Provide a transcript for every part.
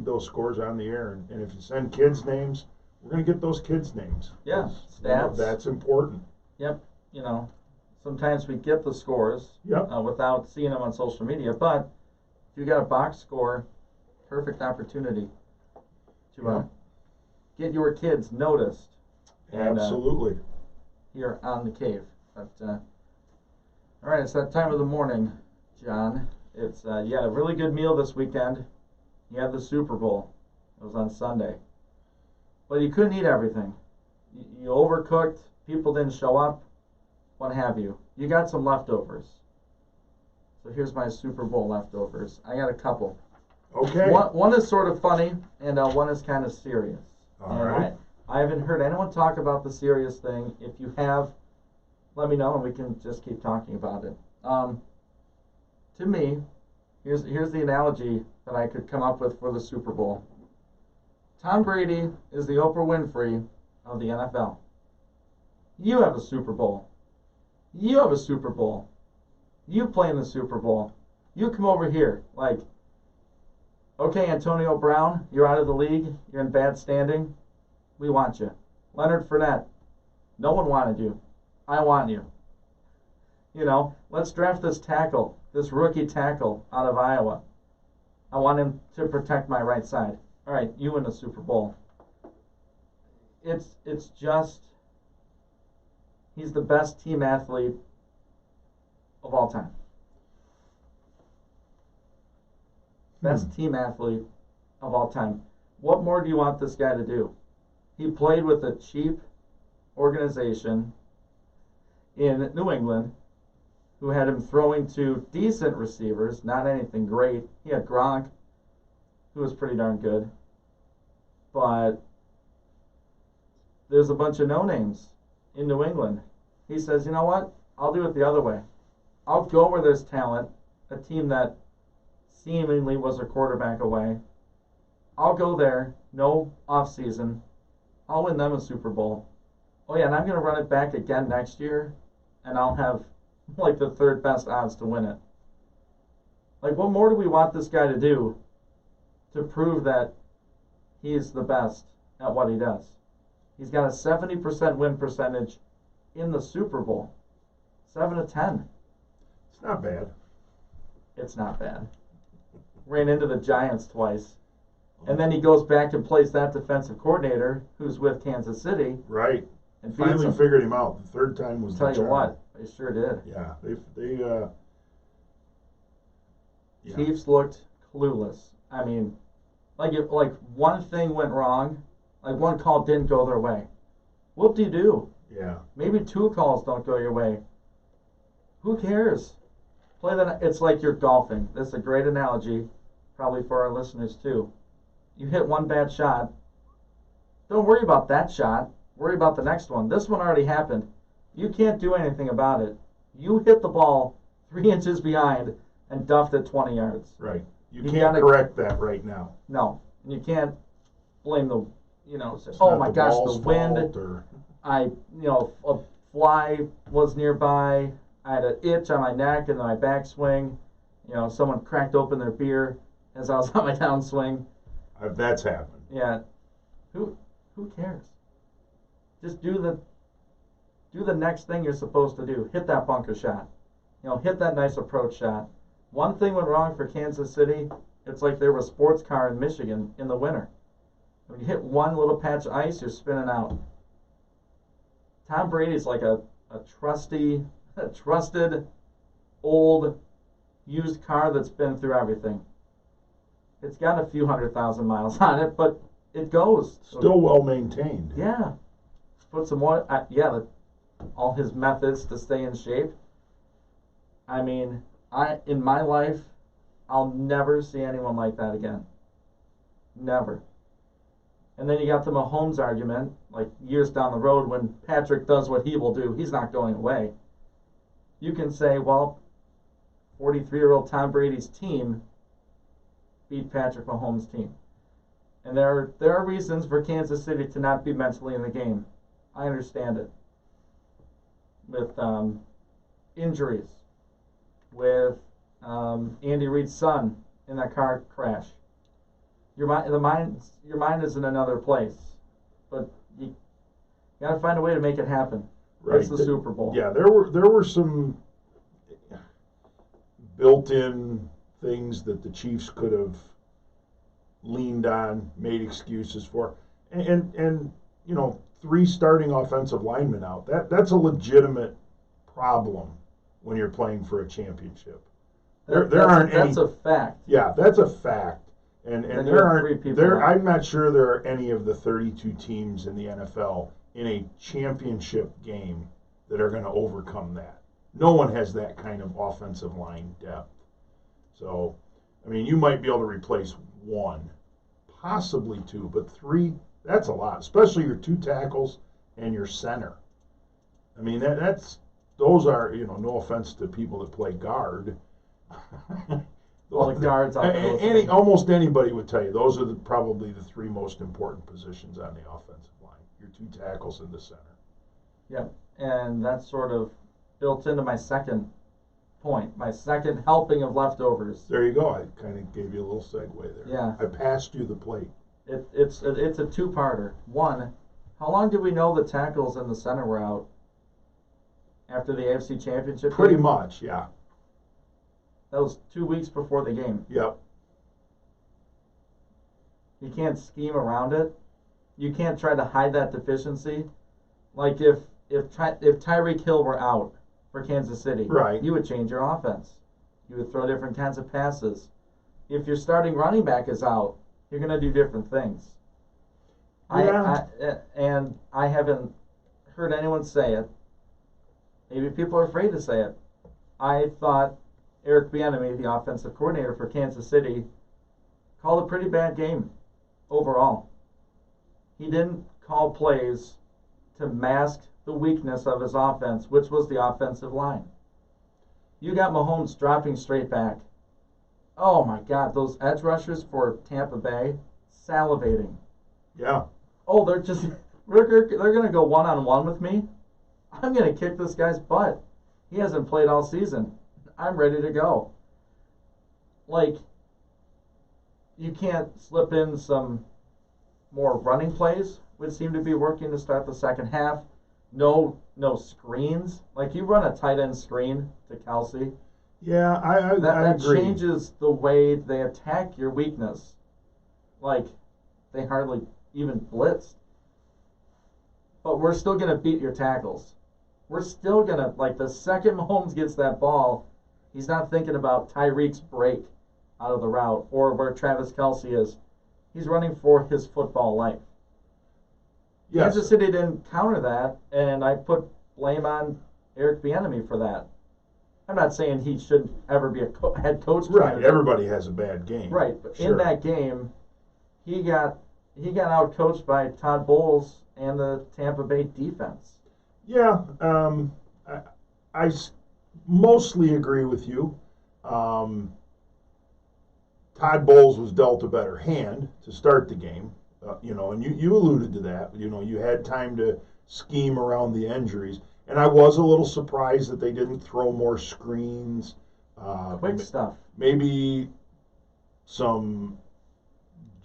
read those scores on the air. And if you send kids' names, we're going to get those kids' names. Yeah, You know, stats. that's important. Yep, you know, sometimes we get the scores Yep. without seeing them on social media, but if you got a box score, perfect opportunity to Yep. get your kids noticed. And, Absolutely. here on the cave. But all right, it's that time of the morning, John. It's you had a really good meal this weekend. You had the Super Bowl. It was on Sunday, but you couldn't eat everything. You overcooked. People didn't show up. What have you? You got some leftovers. So here's my Super Bowl leftovers. I got a couple. Okay. One is sort of funny, and one is kind of serious. All right. I haven't heard anyone talk about the serious thing. If you have, let me know and we can just keep talking about it. To me, here's the analogy that I could come up with for the Super Bowl. Tom Brady is the Oprah Winfrey of the NFL. You have a Super Bowl. You have a Super Bowl. You play in the Super Bowl. You come over here like, okay, Antonio Brown, you're out of the league. You're in bad standing. We want you. Leonard Fournette, no one wanted you. I want you. You know, let's draft this tackle, this rookie tackle out of Iowa. I want him to protect my right side. All right, you win the Super Bowl. It's just, he's the best team athlete of all time. Best team athlete of all time. What more do you want this guy to do? He played with a cheap organization in New England who had him throwing to decent receivers, not anything great. He had Krug, who was pretty darn good. But there's a bunch of no-names in New England. He says, you know what? I'll do it the other way. I'll go where there's talent, a team that seemingly was a quarterback away. I'll go there, no offseason. I'll win them a Super Bowl. Oh, yeah, and I'm going to run it back again next year, and I'll have, like, the third best odds to win it. Like, what more do we want this guy to do to prove that he's the best at what he does? He's got a 70% win percentage in the Super Bowl. 7 to 10. It's not bad. It's not bad. Ran into the Giants twice. And then he goes back and plays that defensive coordinator who's with Kansas City. Right. And Finally figured him out. The third time was the Tell you charm. what, they sure did. Yeah. Yeah. Chiefs looked clueless. I mean, like one thing went wrong, like one call didn't go their way. What do you do? Yeah. Maybe two calls don't go your way. Who cares? Play that. It's like you're golfing. This is a great analogy, probably for our listeners too. You hit one bad shot. Don't worry about that shot. Worry about the next one. This one already happened. You can't do anything about it. You hit the ball 3 inches behind and duffed it 20 yards. Right. You can't correct that right now. No. And you can't blame the, It's oh not my the gosh, ball's the wind. fault or... A fly was nearby. I had an itch on my neck and my backswing. Someone cracked open their beer as I was on my downswing. That's happened. Yeah. Who cares? Just do the next thing you're supposed to do. Hit that bunker shot. Hit that nice approach shot. One thing went wrong for Kansas City. It's like there was a sports car in Michigan in the winter. When you hit one little patch of ice, you're spinning out. Tom Brady's like a trusted, old, used car that's been through everything. It's got a few 100,000 miles on it, but it goes. Still well maintained. Yeah. Put some more, all his methods to stay in shape. I mean, in my life, I'll never see anyone like that again. Never. And then you got the Mahomes argument, like years down the road when Patrick does what he will do, he's not going away. You can say, well, 43-year-old Tom Brady's team beat Patrick Mahomes' team. And there are reasons for Kansas City to not be mentally in the game. I understand it. With injuries, with Andy Reid's son in that car crash. your mind is in another place, but you got to find a way to make it happen. Right. It's the Super Bowl. Yeah, there were some built-in things that the Chiefs could have leaned on, made excuses for, and 3 starting offensive linemen out. That's a legitimate problem when you're playing for a championship. That's a fact. Yeah, that's a fact. And there aren't 3 people there. out. I'm not sure there are any of the 32 teams in the NFL in a championship game that are going to overcome that. No one has that kind of offensive line depth. So, I mean, you might be able to replace 1, possibly 2, but 3, that's a lot, especially your 2 tackles and your center. I mean, those are, no offense to people that play guard. Well, the guards out there. Almost anybody would tell you those are probably the 3 most important positions on the offensive line. Your 2 tackles and the center. Yeah, and that's sort of built into my second point, my second helping of leftovers. There you go. I kind of gave you a little segue there. Yeah. I passed you the plate. It's a 2-parter. 1, how long did we know the tackles and the center were out after the AFC Championship Pretty game? much, yeah. That was 2 weeks before the game. Yep. You can't scheme around it. You can't try to hide that deficiency. Like if Tyreek Hill were out for Kansas City, right, you would change your offense. You would throw different kinds of passes. If your starting running back is out, you're going to do different things. Yeah. I haven't heard anyone say it. Maybe people are afraid to say it. I thought Eric Bieniemy, the offensive coordinator for Kansas City, called a pretty bad game overall. He didn't call plays to mask the weakness of his offense, which was the offensive line. You got Mahomes dropping straight back. Oh my God, those edge rushers for Tampa Bay, salivating. Yeah. Oh, they're going to go one-on-one with me. I'm going to kick this guy's butt. He hasn't played all season. I'm ready to go. Like, you can't slip in some more running plays, which seem to be working to start the second half. No screens. Like, you run a tight end screen to Kelsey. Yeah, I agree. That changes the way they attack your weakness. Like, they hardly even blitzed. But we're still going to beat your tackles. We're still going to, like, the second Mahomes gets that ball, he's not thinking about Tyreek's break out of the route or where Travis Kelsey is. He's running for his football life. Yes. Kansas City didn't counter that, and I put blame on Eric Bieniemy for that. I'm not saying he shouldn't ever be a head coach. Right, candidate. everybody has a bad game. Right, but sure. In that game, he got out coached by Todd Bowles and the Tampa Bay defense. Yeah, I mostly agree with you. Todd Bowles was dealt a better hand to start the game, and you alluded to that. You had time to scheme around the injuries. And I was a little surprised that they didn't throw more screens. Quick stuff. Maybe some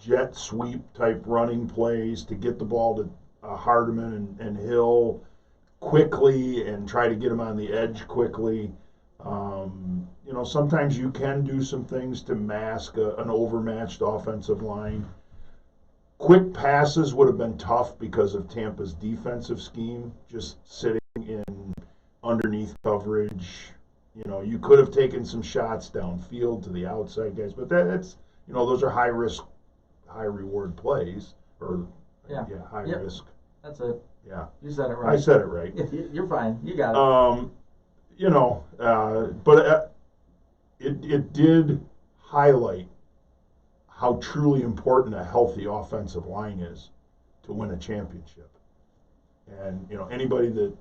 jet sweep type running plays to get the ball to Hardeman and Hill quickly and try to get them on the edge quickly. Sometimes you can do some things to mask an overmatched offensive line. Quick passes would have been tough because of Tampa's defensive scheme, just sitting in underneath coverage. You could have taken some shots downfield to the outside guys, but that's those are high risk, high reward plays, or high risk. That's it. Yeah, you said it right. I said it right. You're fine. You got it. But it did highlight how truly important a healthy offensive line is to win a championship. And anybody that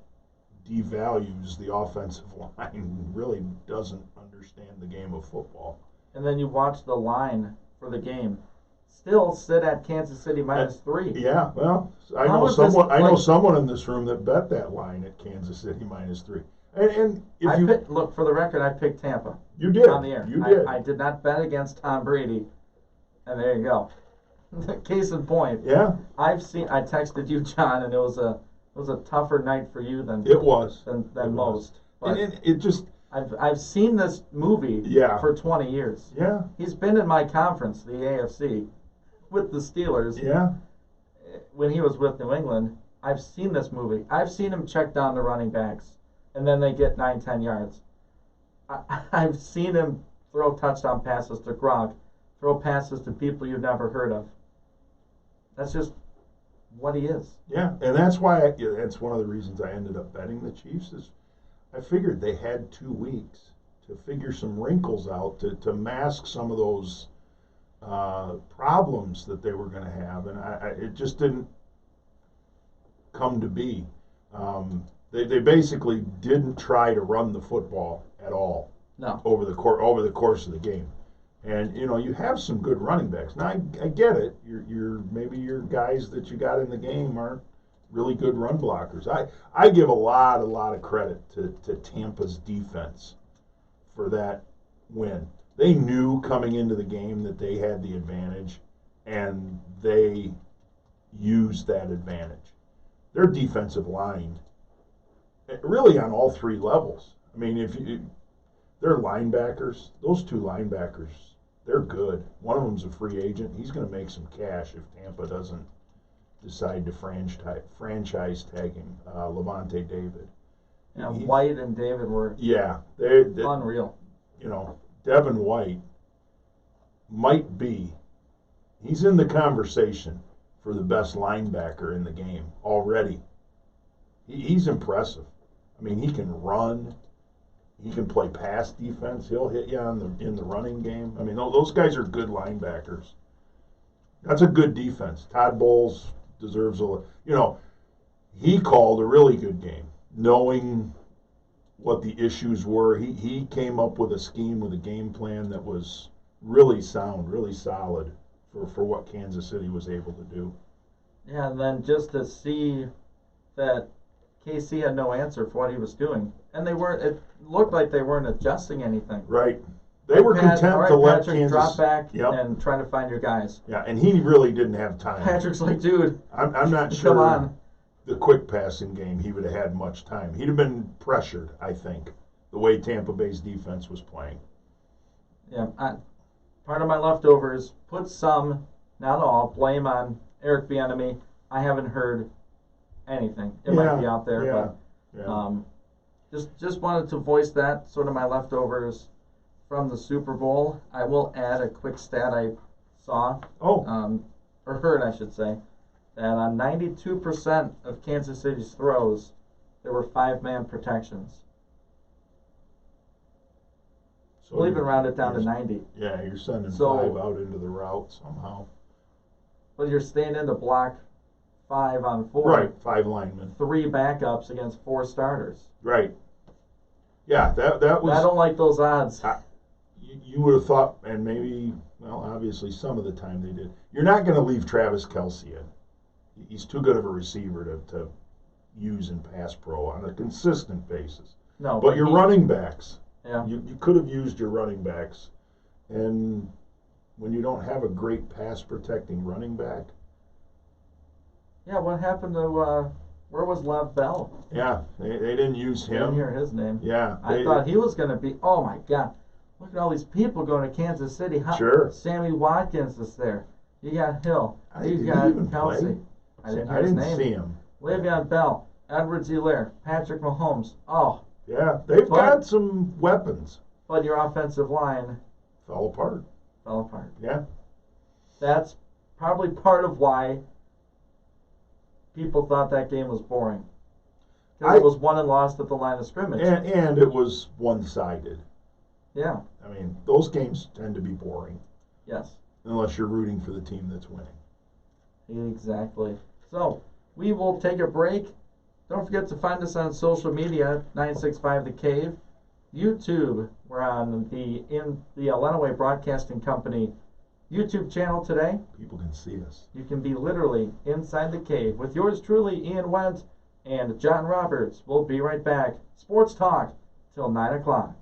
devalues the offensive line really doesn't understand the game of football. And then you watch the line for the game still sit at Kansas City -3. Yeah, well, I know someone in this room that bet that line at Kansas City -3. And if look, for the record, I picked Tampa. You did. On the air. You did. I did not bet against Tom Brady. And there you go. Case in point. Yeah, I texted you, John, and it was a tougher night for you than it was. most. But And it just, I've seen this movie Yeah. for 20 years. yeah, He's been in my conference, the AFC, with the Steelers. yeah, When he was with New England, I've seen this movie. I've seen him check down the running backs, and then they get 9-10 yards. I've seen him throw touchdown passes to Krug, throw passes to people you've never heard of. That's just what he is. yeah. And that's why, that's one of the reasons I ended up betting the Chiefs is I figured they had 2 weeks to figure some wrinkles out to mask some of those problems that they were going to have, and it just didn't come to be. They basically didn't try to run the football at all. No. Over the course of the game, and you have some good running backs. Now I get it. Maybe your guys that you got in the game aren't really good run blockers. I give a lot of credit to Tampa's defense for that win. They knew coming into the game that they had the advantage, and they used that advantage. Their defensive line, really on all 3 levels. I mean, they're linebackers, those 2 linebackers, they're good. One of them's a free agent. He's going to make some cash if Tampa doesn't decide to franchise tag him, Levante David. Yeah, White and David were they unreal. Devin White might be, he's in the conversation for the best linebacker in the game already. He's impressive. I mean, he can run. He can play pass defense. He'll hit you in the running game. I mean, those guys are good linebackers. That's a good defense. Todd Bowles deserves he called a really good game, knowing what the issues were. He came up with a scheme, with a game plan that was really sound, really solid for what Kansas City was able to do. Yeah, and then just to see that KC had no answer for what he was doing. And it looked like they weren't adjusting anything. Right. They were content to let Patrick, Kansas drop back Yep. and try to find your guys. Yeah, and he really didn't have time. Patrick's like, dude, I'm not come sure on. the quick passing game he would have had much time. He'd have been pressured, I think, the way Tampa Bay's defense was playing. Yeah, part of my leftovers, put some, not all, blame on Eric Bieniemy. I haven't heard anything. It might be out there, but just wanted to voice that, sort of my leftovers from the Super Bowl. I will add a quick stat I saw, or heard, I should say, that on 92% of Kansas City's throws, there were 5-man protections. So We'll even round it down to 90. Yeah, you're sending 5 out into the route somehow. But you're staying in to block 5 on 4. Right, 5 linemen. 3 backups against 4 starters. Right. Yeah, that was. I don't like those odds. You would have thought, and maybe, well, obviously some of the time they did. You're not going to leave Travis Kelce in. He's too good of a receiver to use in pass pro on a consistent basis. No, but your running backs. Yeah. You could have used your running backs, and when you don't have a great pass protecting running back. Yeah, what happened to where was Lev Bell? Yeah, they didn't use him. Didn't hear his name. Yeah, I thought he was going to be. Oh my God! Look at all these people going to Kansas City. Sure. Sammy Watkins is there. You got Hill. You Did got he even Kelce. play? I didn't hear I his didn't name. see him. Le'Veon Bell, Edwards-Helaire, Patrick Mahomes. Oh. Yeah, they've got some weapons. But your offensive line fell apart. Yeah. That's probably part of why people thought that game was boring. Because it was won and lost at the line of scrimmage. And it was one-sided. Yeah. I mean, those games tend to be boring. Yes. Unless you're rooting for the team that's winning. Exactly. So, we will take a break. Don't forget to find us on social media, 965 The Cave. YouTube, we're on the Lenawee Broadcasting Company YouTube channel today. People can see us. You can be literally inside the cave with yours truly, Ian Went and John Roberts. We'll be right back. Sports Talk till 9 o'clock.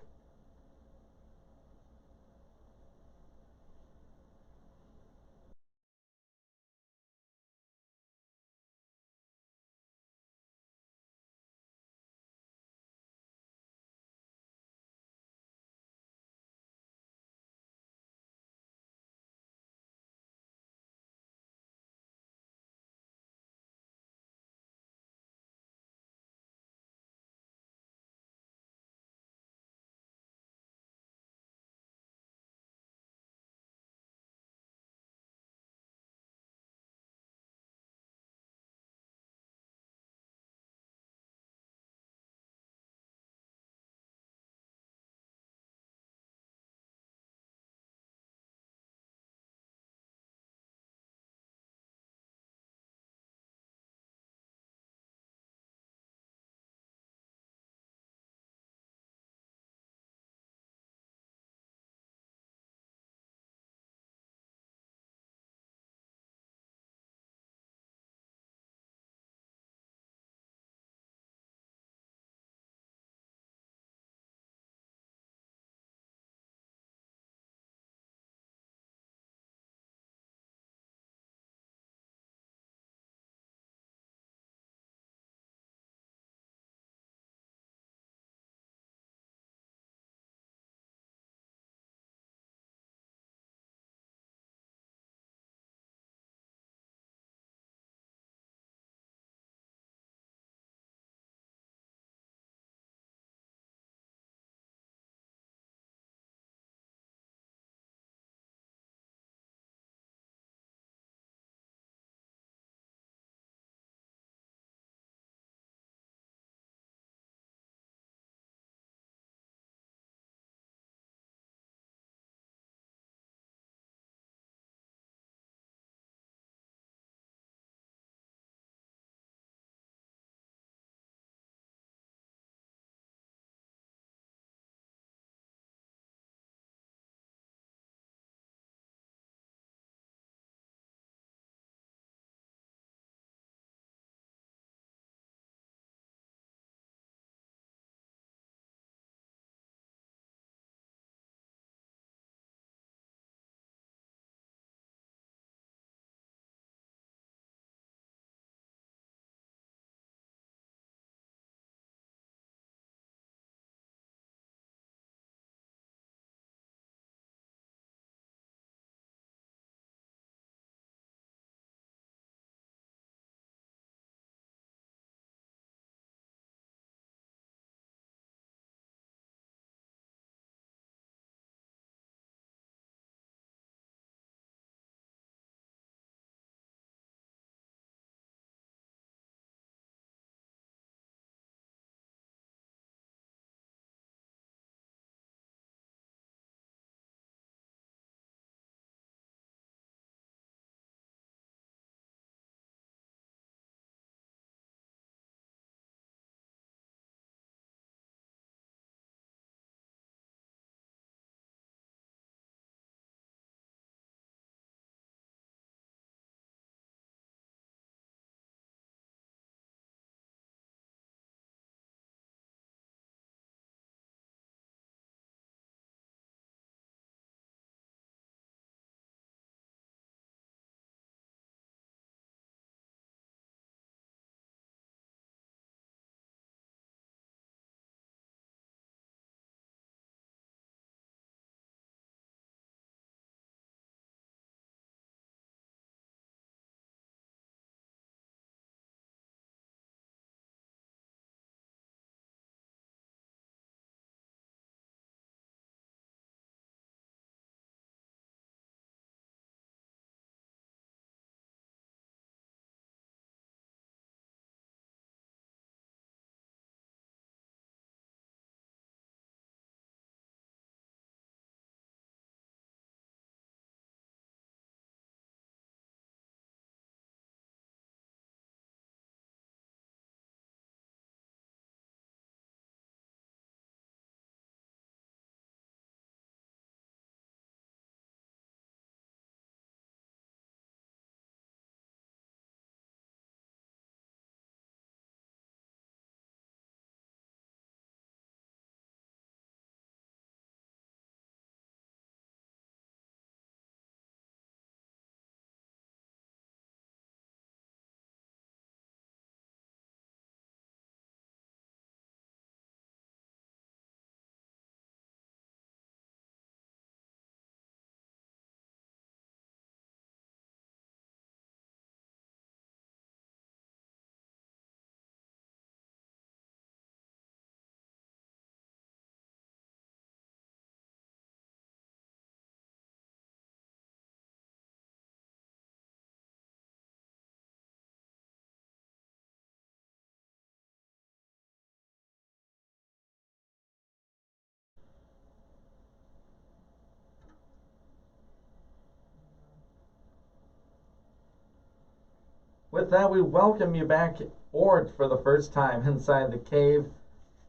with that, we welcome you back, or for the first time, inside the cave.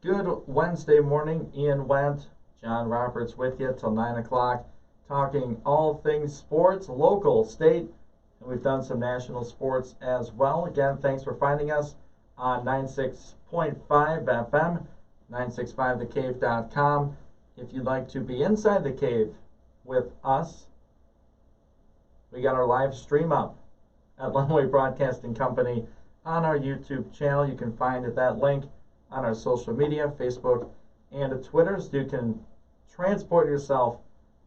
Good Wednesday morning. Ian Wendt, John Roberts with you till 9 o'clock, talking all things sports, local, state, and we've done some national sports as well. Again, thanks for finding us on 96.5 FM, 965thecave.com. If you'd like to be inside the cave with us, we got our live stream up at Lenawee Broadcasting Company on our YouTube channel. You can find that link on our social media, Facebook and Twitter, so you can transport yourself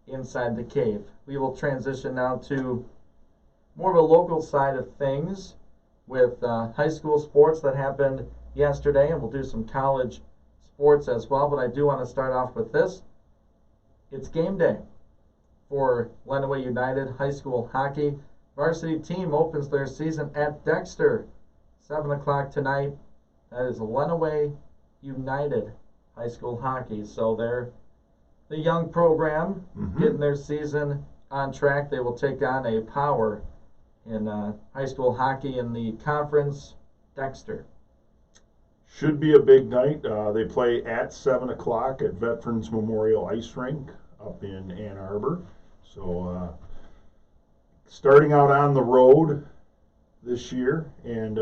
inside the cave. We will transition now to more of a local side of things with high school sports that happened yesterday, and we'll do some college sports as well. But I do want to start off with this. It's game day for Lenawee United High School Hockey. Varsity team opens their season at Dexter, 7 o'clock tonight. That is Lenawee United High School Hockey. So they're the young program getting their season on track. They will take on a power in high school hockey in the conference, Dexter. Should be a big night. They play at 7 o'clock at Veterans Memorial Ice Rink up in Ann Arbor. So starting out on the road this year, and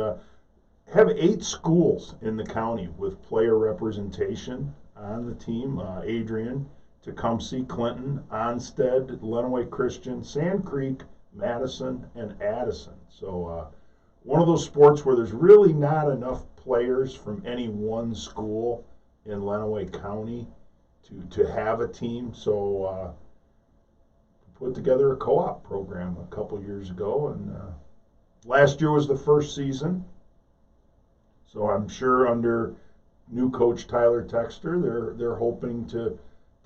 have 8 schools in the county with player representation on the team. Adrian, Tecumseh, Clinton, Onstead, Lenawee Christian, Sand Creek, Madison, and Addison. So one of those sports where there's really not enough players from any one school in Lenawee County to have a team. So put together a co-op program a couple years ago, and last year was the first season. So I'm sure under new coach Tyler Texter, they're hoping to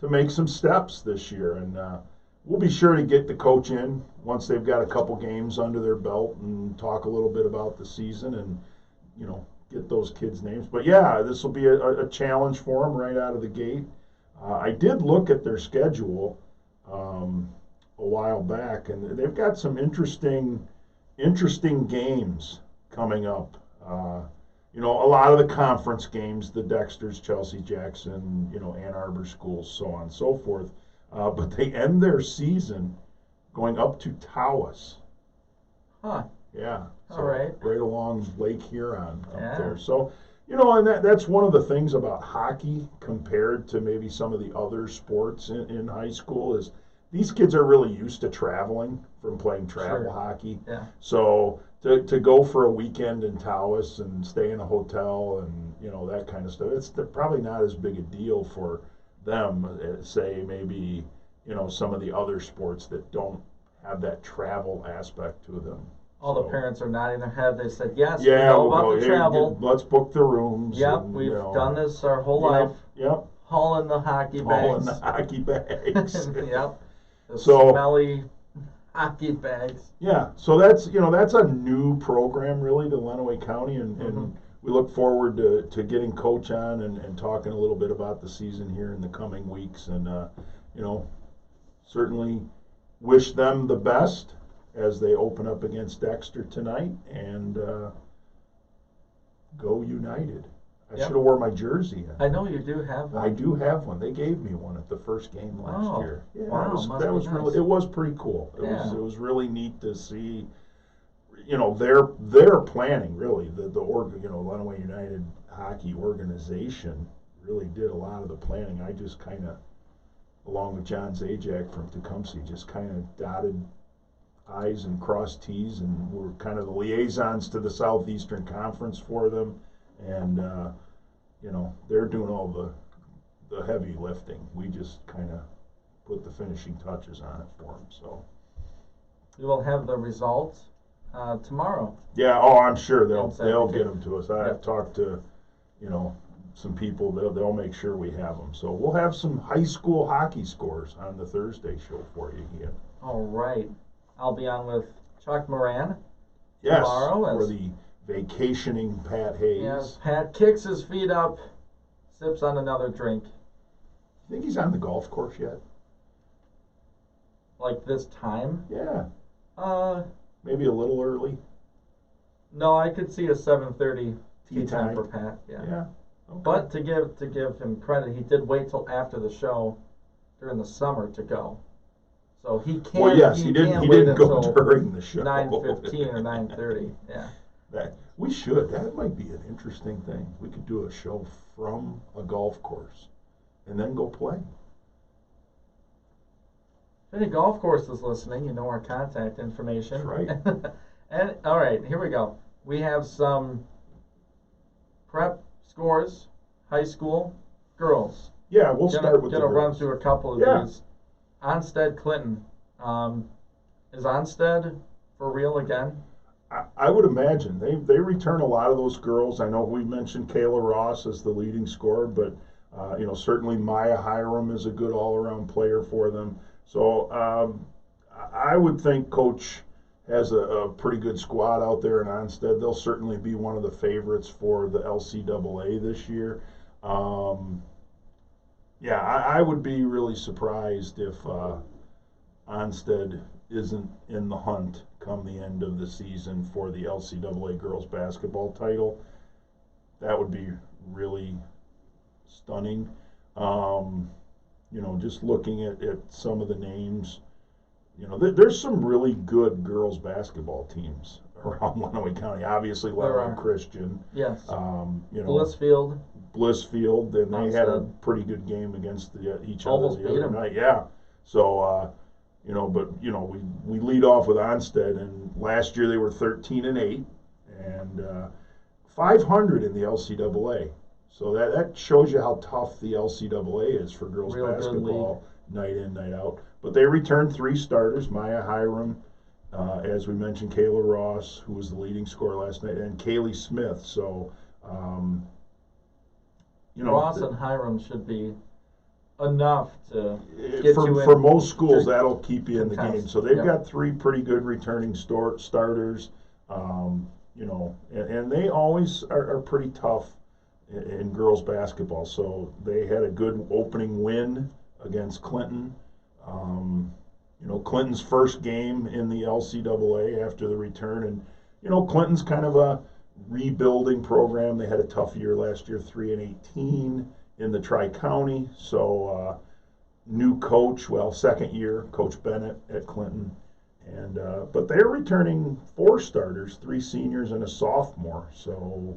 make some steps this year, and we'll be sure to get the coach in once they've got a couple games under their belt and talk a little bit about the season and, get those kids' names. But yeah, this will be a challenge for them right out of the gate. I did look at their schedule a while back, and they've got some interesting games coming up. A lot of the conference games, the Dexters, Chelsea Jackson, Ann Arbor schools, so on and so forth. But they end their season going up to Tawas. Huh. Yeah. So all right. Right along Lake Huron up there. So, and that's one of the things about hockey compared to maybe some of the other sports in high school is these kids are really used to traveling from playing travel hockey. Yeah. So to go for a weekend in Tawas and stay in a hotel and, that kind of stuff, it's probably not as big a deal for them as, say, maybe, some of the other sports that don't have that travel aspect to them. All the parents are nodding their head. They said, yes, yeah, we know we'll about go, the travel. Let's book the rooms. Yep, and, we've done this our whole life. Yep. Hauling the hockey bags. Hauling the hockey bags. Yep. The So, smelly hockey bags. Yeah, so that's a new program really to Lenawee County, and we look forward to getting Coach on and talking a little bit about the season here in the coming weeks, and certainly wish them the best as they open up against Dexter tonight, and go United. I should have wore my jersey. I know you do have one. I do have one. They gave me one at the first game last year. Yeah, wow, that was nice. really, it was pretty cool. It was really neat to see. Their planning really. The Lenawee United Hockey Organization really did a lot of the planning. I just kind of, along with John Zajac from Tecumseh, just kind of dotted I's and crossed T's, and we're kind of the liaisons to the Southeastern Conference for them. And they're doing all the heavy lifting. We just kind of put the finishing touches on it for them. So we will have the results tomorrow. Yeah. Oh, I'm sure they'll get them to us. I've talked to some people. They'll make sure we have them. So we'll have some high school hockey scores on the Thursday show for you, Ian. All right. I'll be on with Chuck Moran tomorrow for the vacationing Pat Hayes. Yes, Pat kicks his feet up, sips on another drink. You think he's on the golf course yet? Like this time? Yeah. Maybe a little early. No, I could see a 7:30 Tea tea time time. for Pat. Yeah. Yeah. Okay. But to give him credit, he did wait till after the show during the summer to go. So he can. Well, yes, he didn't. Can He wait didn't go until during the show. 9:15 or 9:30. Yeah. That we should. That might be an interesting thing. We could do a show from a golf course, and then go play. If any golf course is listening, you know our contact information. That's right. And all right, here we go. We have some prep scores, high school, girls. Yeah, we'll start with the Gonna run girls. through a couple of Yeah. these. Onsted Clinton. Is Onsted for real again? I would imagine they return a lot of those girls. I know we mentioned Kayla Ross as the leading scorer, but certainly Maya Hiram is a good all-around player for them. So I would think Coach has a pretty good squad out there in Onsted. They'll certainly be one of the favorites for the LCAA this year. I would be really surprised if Onsted isn't in the hunt come the end of the season for the LCAA girls basketball title. That would be really stunning. Just looking at some of the names, there's some really good girls basketball teams around Lenawee County. Obviously, Lenawee Christian. Yes. Blissfield, and they had a Onsted. pretty good game against each other Almost the beat other them. night. Yeah. So, we lead off with Onsted, and last year they were 13-8 and 500 in the LCAA. So that shows you how tough the LCAA is for girls Real good basketball, night in, night out. But they returned 3 starters: Maya Hiram, as we mentioned, Kayla Ross, who was the leading scorer last night, and Kaylee Smith. So, Ross and Hiram should be enough to get you in. For most schools, that'll keep you in the contest. game. So they've Yep. got 3 pretty good returning starters, and they always are pretty tough in girls basketball. So they had a good opening win against Clinton. Clinton's first game in the LCAA after the return, and Clinton's kind of a rebuilding program. They had a tough year last year, 3-18 in the Tri-County. So new coach, second year, Coach Bennett at Clinton, and but they're returning 4 starters, 3 seniors and a sophomore. So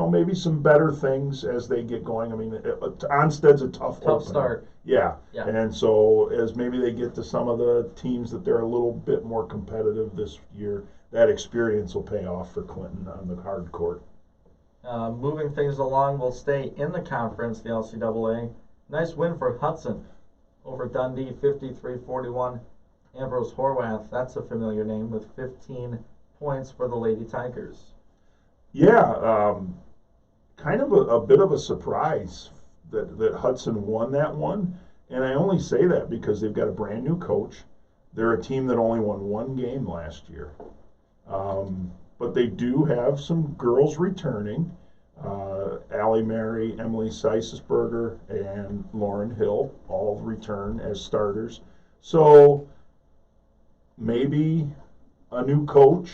maybe some better things as they get going. I mean, Onsted's a tough opener. Start. Yeah. Yeah. And so as maybe they get to some of the teams that they're a little bit more competitive this year, that experience will pay off for Clinton on the hard court. Moving things along, we'll stay in the conference, the LCAA. Nice win for Hudson over Dundee, 53-41. Ambrose Horwath, that's a familiar name, with 15 points for the Lady Tigers. Yeah, kind of a bit of a surprise that Hudson won that one. And I only say that because they've got a brand new coach. They're a team that only won 1 game last year. But they do have some girls returning. Allie Mary, Emily Seisesberger, and Lauren Hill all return as starters. So maybe a new coach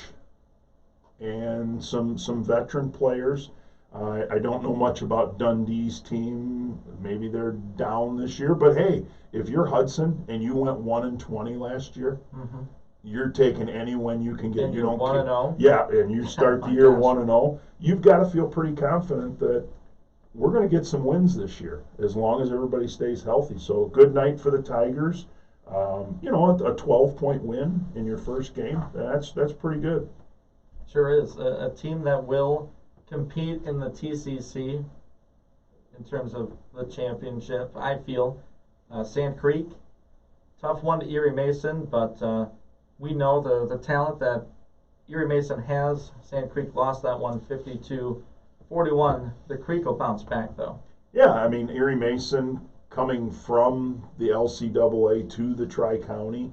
and some veteran players. I don't know much about Dundee's team. Maybe they're down this year. But hey, if you're Hudson and you went 1-20 last year, Mm-hmm. you're taking any win you can get. And you you're don't 1-0. Yeah, and you start the year 1-0. You've got to feel pretty confident that we're going to get some wins this year as long as everybody stays healthy. So good night for the Tigers. A 12-point win in your first game. That's pretty good. Sure is. A team that will compete in the TCC in terms of the championship, I feel. Sand Creek, tough one to Erie Mason, but we know the talent that Erie Mason has. Sand Creek lost that one 52-41. The Creek will bounce back, though. Yeah, I mean, Erie Mason coming from the LCAA to the Tri-County.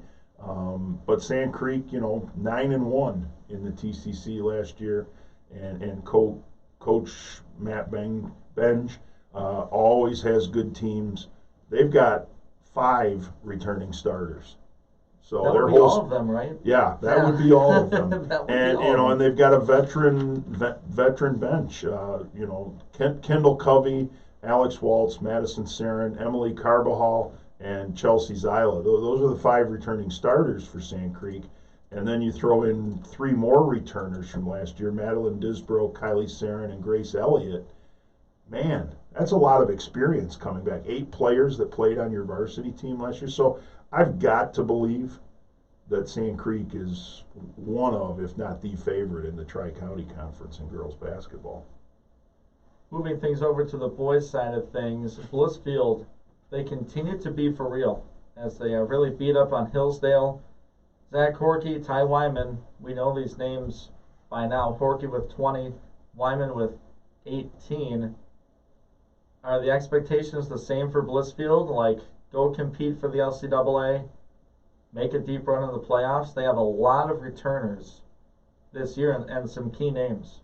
But Sand Creek, 9-1 in the TCC last year. And Coach Matt Benj always has good teams. They've got 5 returning starters. So That their would be whole all of them, right? yeah, that Yeah. would be all of them. That would be And all of them. and they've got a veteran bench. Kendall Covey, Alex Waltz, Madison Sarin, Emily Carbajal, and Chelsea Zyla. Those are the 5 returning starters for Sand Creek. And then you throw in 3 more returners from last year: Madeline Disbrow, Kylie Sarin, and Grace Elliott. Man, that's a lot of experience coming back. 8 players that played on your varsity team last year. So I've got to believe that Sand Creek is one of, if not the favorite in the Tri-County Conference in girls basketball. Moving things over to the boys' side of things, Blissfield, they continue to be for real as they really beat up on Hillsdale. Zach Horkey, Ty Wyman, we know these names by now. Horkey with 20, Wyman with 18. Are the expectations the same for Blissfield? Like, go compete for the LCAA, make a deep run in the playoffs? They have a lot of returners this year and some key names.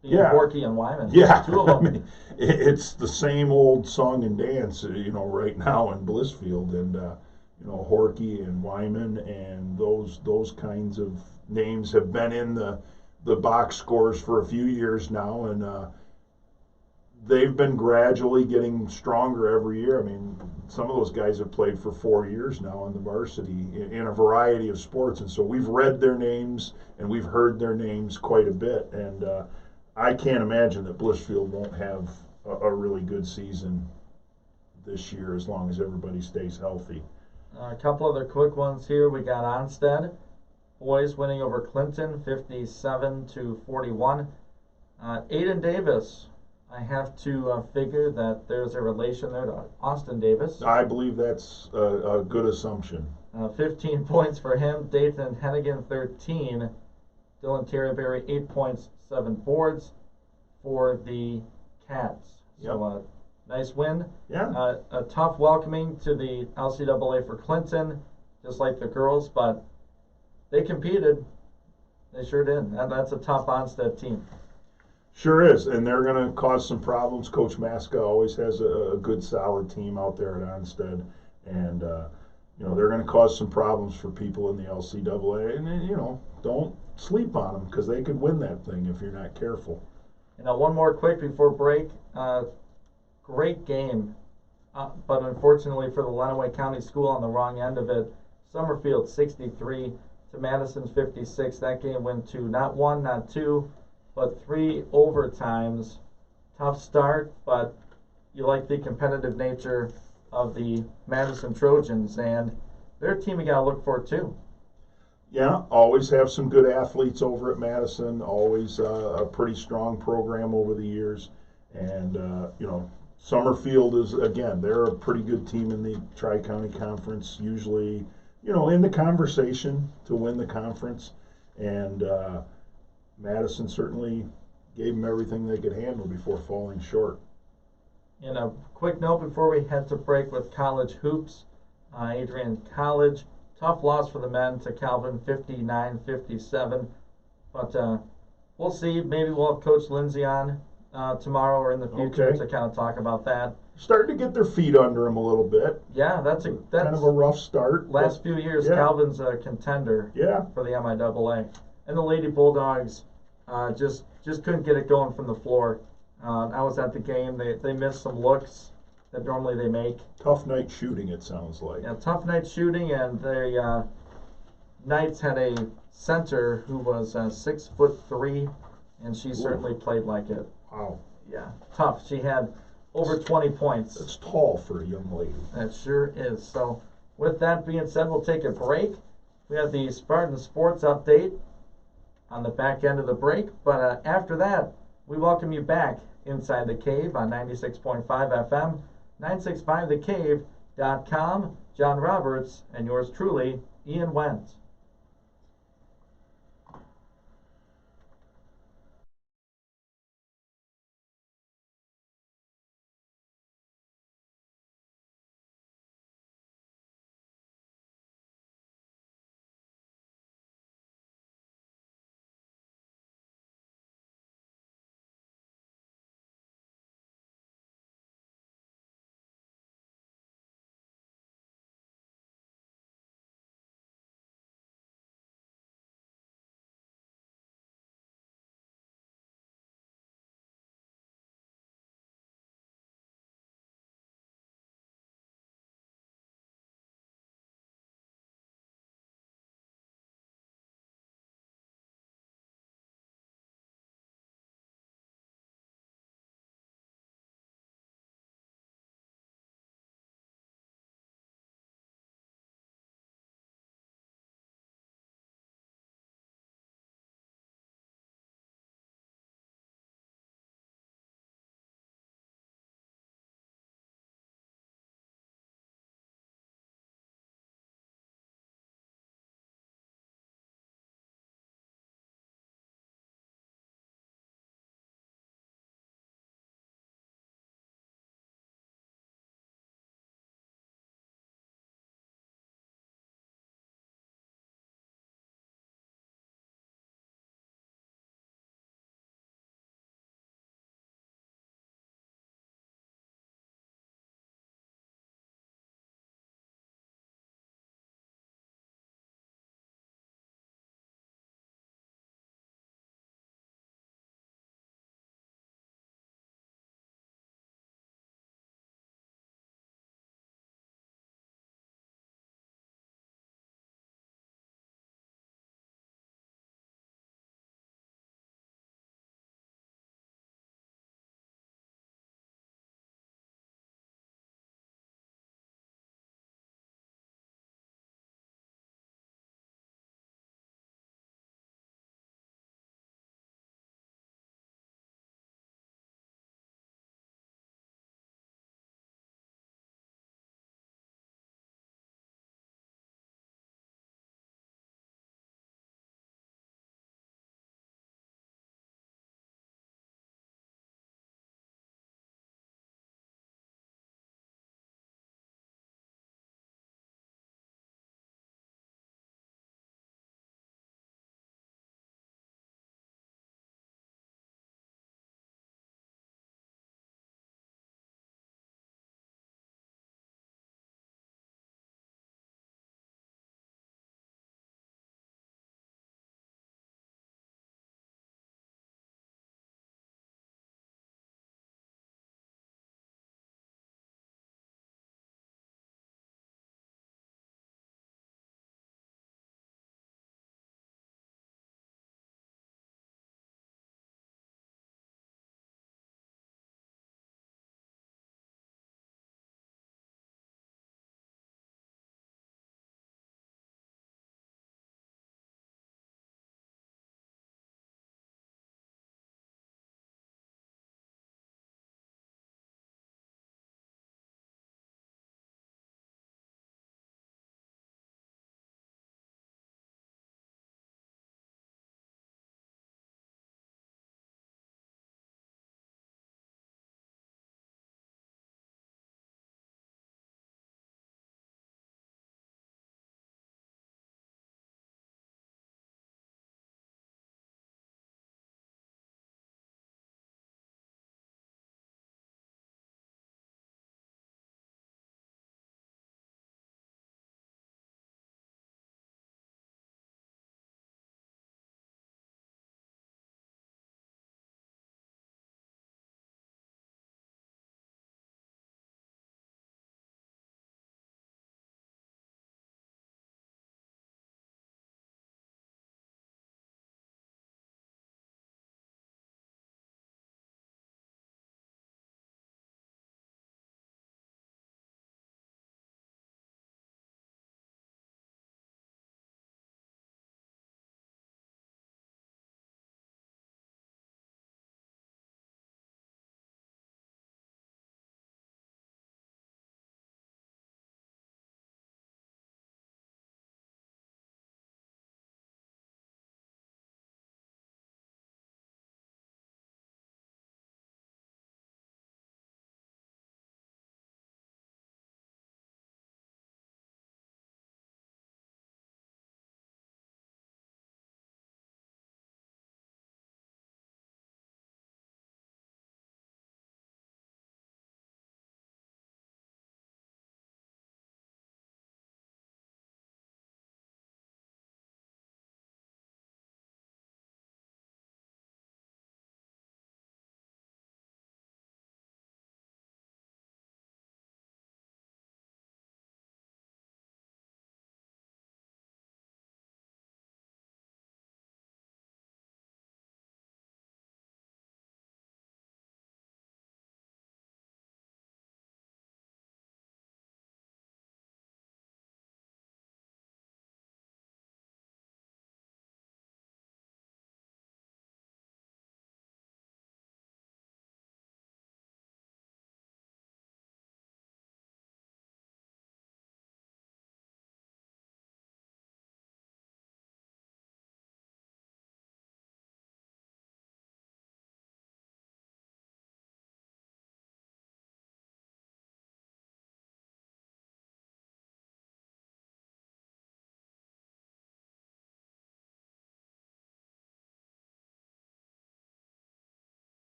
Yeah. Horkey and Wyman. Yeah, 2 of them. I mean, it's the same old song and dance, right now in Blissfield, and Horkey and Wyman and those kinds of names have been in the box scores for a few years now, and they've been gradually getting stronger every year. I mean, some of those guys have played for 4 years now in the varsity in a variety of sports, and so we've read their names and we've heard their names quite a bit, and I can't imagine that Blissfield won't have a really good season this year as long as everybody stays healthy. A couple other quick ones here. We got Onsted, boys winning over Clinton, 57-41. Aiden Davis, I have to figure that there's a relation there to Austin Davis. I believe that's a good assumption. 15 points for him. Dayton Hennigan, 13. Dylan Terryberry, 8 points, 7 boards for the Cats. Yep. So nice win. Yeah. A tough welcoming to the LCAA for Clinton, just like the girls, but they competed. They sure did. That's a tough Onsted team. Sure is, and they're going to cause some problems. Coach Maska always has a good, solid team out there at Onsted, and they're going to cause some problems for people in the LCAA. And don't sleep on them because they could win that thing if you're not careful. One more quick before break. Great game, but unfortunately for the Lenawee County School on the wrong end of it, Summerfield 63 to Madison 56. That game went to not 1, not 2, but 3 overtimes. Tough start, but you like the competitive nature of the Madison Trojans, and their team you got to look for too. Yeah, always have some good athletes over at Madison. Always a pretty strong program over the years, and Summerfield is, again, they're a pretty good team in the Tri-County Conference. Usually, in the conversation to win the conference, and Madison certainly gave them everything they could handle before falling short. And a quick note before we head to break with college hoops. Adrian College, tough loss for the men to Calvin, 59-57. But we'll see. Maybe we'll have Coach Lindsay on tomorrow or in the future to kind of talk about that. Starting to get their feet under them a little bit. Yeah, that's kind of a rough start. Last few years, yeah. Calvin's a contender for the MIAA. And the Lady Bulldogs just couldn't get it going from the floor. I was at the game. They missed some looks that normally they make. Tough night shooting, it sounds like. Yeah, tough night shooting, and the Knights had a center who was 6'3", and she certainly played like it. Wow. Yeah, tough. She had over 20 points. That's tall for a young lady. That sure is. So with that being said, we'll take a break. We have the Spartan Sports Update on the back end of the break, but after that, we welcome you back inside the cave on 96.5 FM, 965thecave.com. John Roberts and yours truly, Ian Wendt.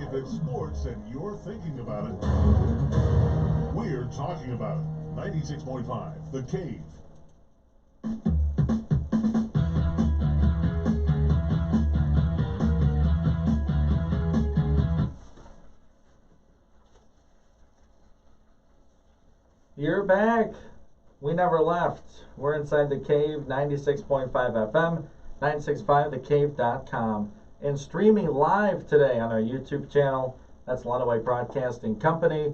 If it's sports and you're thinking about it, we're talking about it. 96.5, The Cave. You're back. We never left. We're inside the cave, 96.5 FM, 965thecave.com, and streaming live today on our YouTube channel. That's Lenawee Broadcasting Company.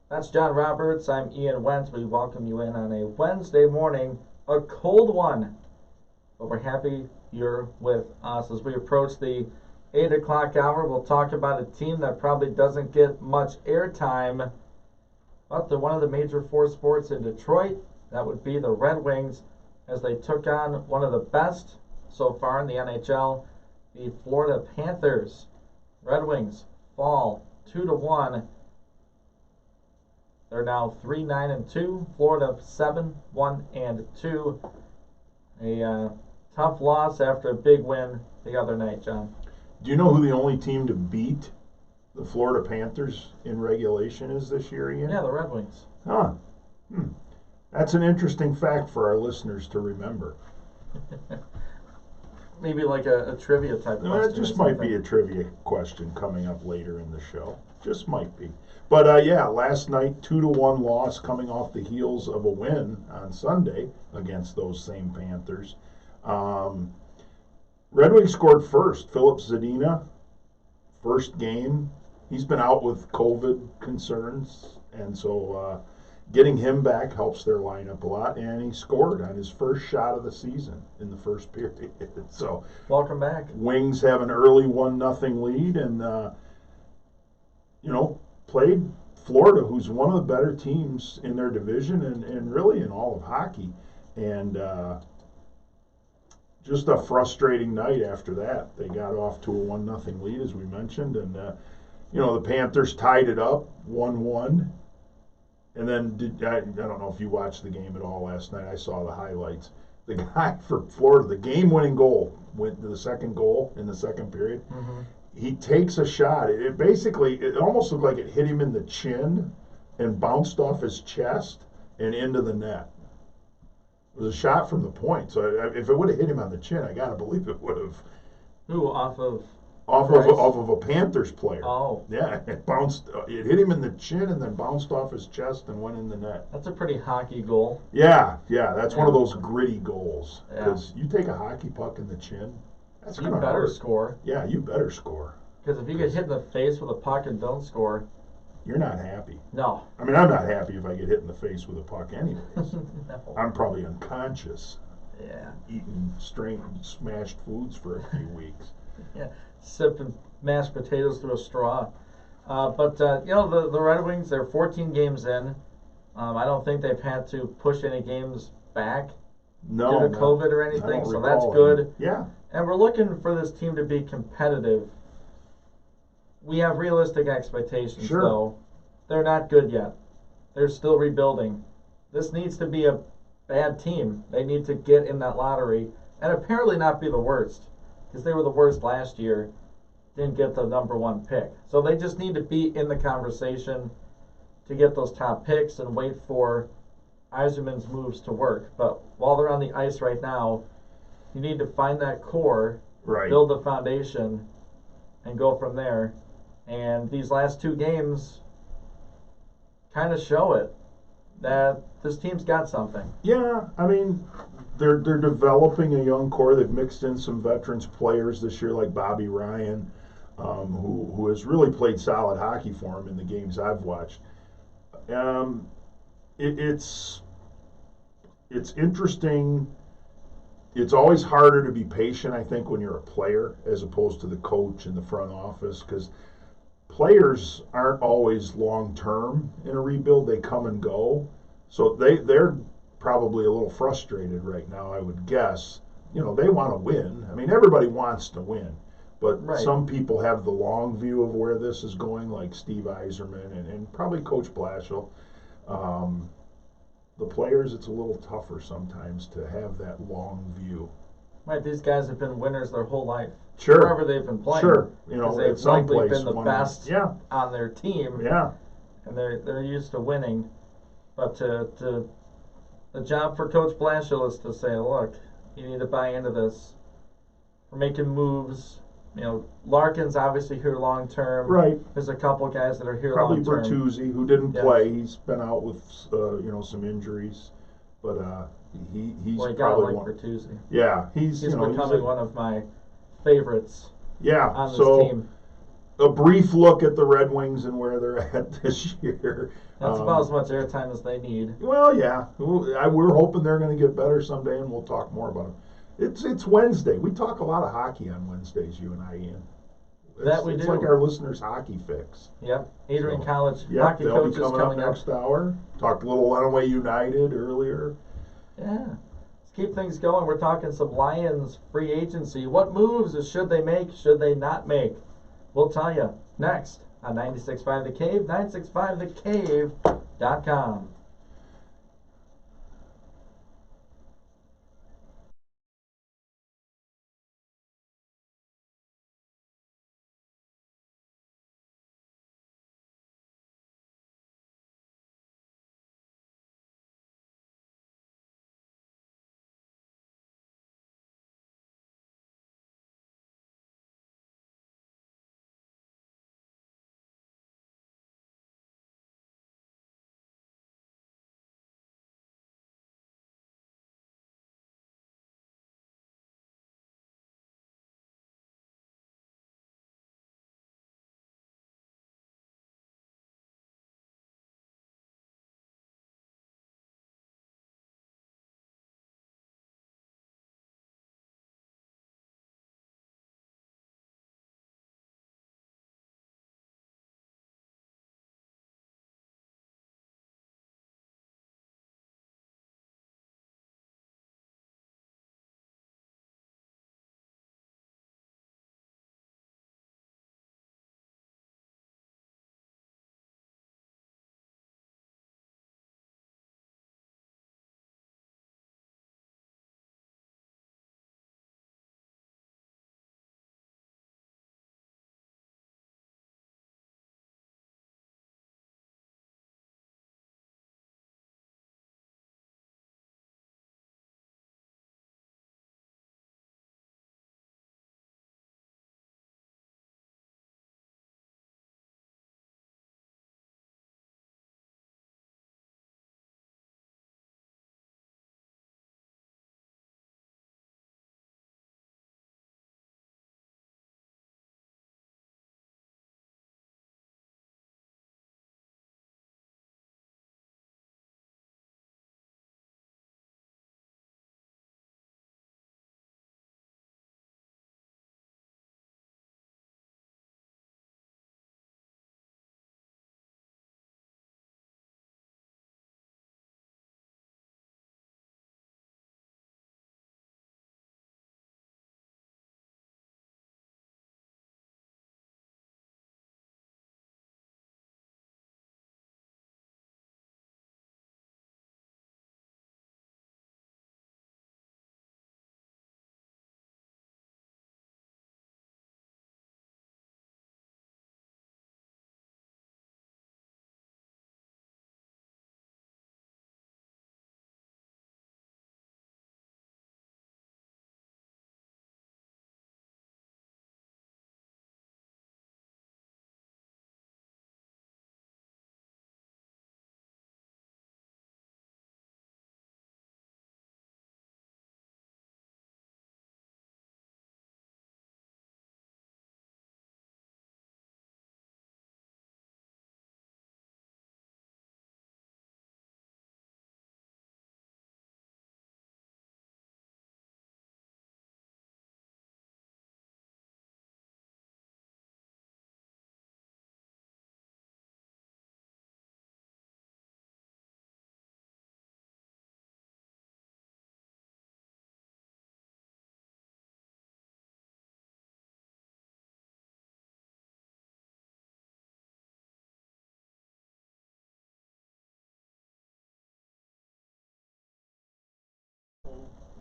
That's John Roberts. I'm Ian Wentz. We welcome you in on a Wednesday morning, a cold one, but we're happy you're with us as we approach the 8 o'clock hour. We'll talk about a team that probably doesn't get much airtime, but they're one of the major four sports in Detroit. That would be the Red Wings, as they took on one of the best so far in the NHL, the Florida Panthers. Red Wings fall 2-1. They're now 3-9-2. Florida 7-1-2. A tough loss after a big win the other night, John. Do you know who the only team to beat the Florida Panthers in regulation is this year, Ian? Yeah, the Red Wings. Huh. That's an interesting fact for our listeners to remember. Maybe like a trivia type question. That just might be a trivia question coming up later in the show. Just might be. But yeah, last night, 2-1 loss coming off the heels of a win on Sunday against those same Panthers. Red Wings scored first. Philip Zadina, first game. He's been out with COVID concerns, and so getting him back helps their lineup a lot. And he scored on his first shot of the season in the first period. So welcome back. Wings have an early 1-0 lead, and played Florida, who's one of the better teams in their division and really in all of hockey. And just a frustrating night after that. They got off to a 1-0 lead, as we mentioned, and the Panthers tied it up 1-1. And then I don't know if you watched the game at all last night. I saw the highlights. The guy for Florida, the game-winning goal, went to the second goal in the second period. Mm-hmm. He takes a shot. It almost looked like it hit him in the chin and bounced off his chest and into the net. It was a shot from the point. So if it would have hit him on the chin, I got to believe it would have. Who, off of a Panthers player. Oh. Yeah, it bounced. It hit him in the chin and then bounced off his chest and went in the net. That's a pretty hockey goal. Yeah, that's one of those gritty goals. Because you take a hockey puck in the chin, that's going to hurt. You better score. Yeah, you better score. Because if you get hit in the face with a puck and don't score, you're not happy. No. I mean, I'm not happy if I get hit in the face with a puck anyways. No. I'm probably unconscious. Yeah. Eating smashed foods for a few weeks. Yeah. Sipping mashed potatoes through a straw. But the Red Wings, they're 14 games in. I don't think they've had to push any games back due to COVID or anything, so that's good. Yeah. And we're looking for this team to be competitive. We have realistic expectations, though. They're not good yet. They're still rebuilding. This needs to be a bad team. They need to get in that lottery and apparently not be the worst, because they were the worst last year, didn't get the number one pick. So they just need to be in the conversation to get those top picks and wait for Yzerman's moves to work. But while they're on the ice right now, you need to find that core, build the foundation, and go from there. And these last two games kind of show it, that this team's got something. Yeah, I mean, they're developing a young core. They've mixed in some veterans players this year, like Bobby Ryan, who has really played solid hockey for him in the games I've watched. It's interesting. It's always harder to be patient, I think, when you're a player as opposed to the coach in the front office, because players aren't always long-term in a rebuild. They come and go. So they're probably a little frustrated right now, I would guess. They want to win. I mean, everybody wants to win. But some people have the long view of where this is going, like Steve Yzerman and probably Coach Blashill. The players, it's a little tougher sometimes to have that long view. Right, these guys have been winners their whole life. Sure. wherever they've been playing. Sure. Because At they've some likely place. been the best Yeah. on their team. Yeah. And they're used to winning. But the job for Coach Blanchard is to say, look, you need to buy into this. We're making moves. Larkin's obviously here long term. Right. There's a couple guys that are here Probably long term. Bertuzzi, who didn't Yes. play. He's been out with some injuries, but he's Boy, probably like one. Bertuzzi. Yeah, he's becoming one of my favorites. Yeah. On this So team. a brief look at the Red Wings and where they're at this year. That's about as much airtime as they need. Well, yeah. We're hoping they're going to get better someday, and we'll talk more about them. It's Wednesday. We talk a lot of hockey on Wednesdays, you and I, Ian. It's do. like our listeners' hockey fix. Yep. Adrian College Yep, hockey they'll coaches be coming coming up next hour. Talked a little Lenawee United earlier. Yeah. Let's keep things going. We're talking some Lions free agency. What moves should they make? Should they not make? We'll tell you next on 96.5 The Cave, 965thecave.com.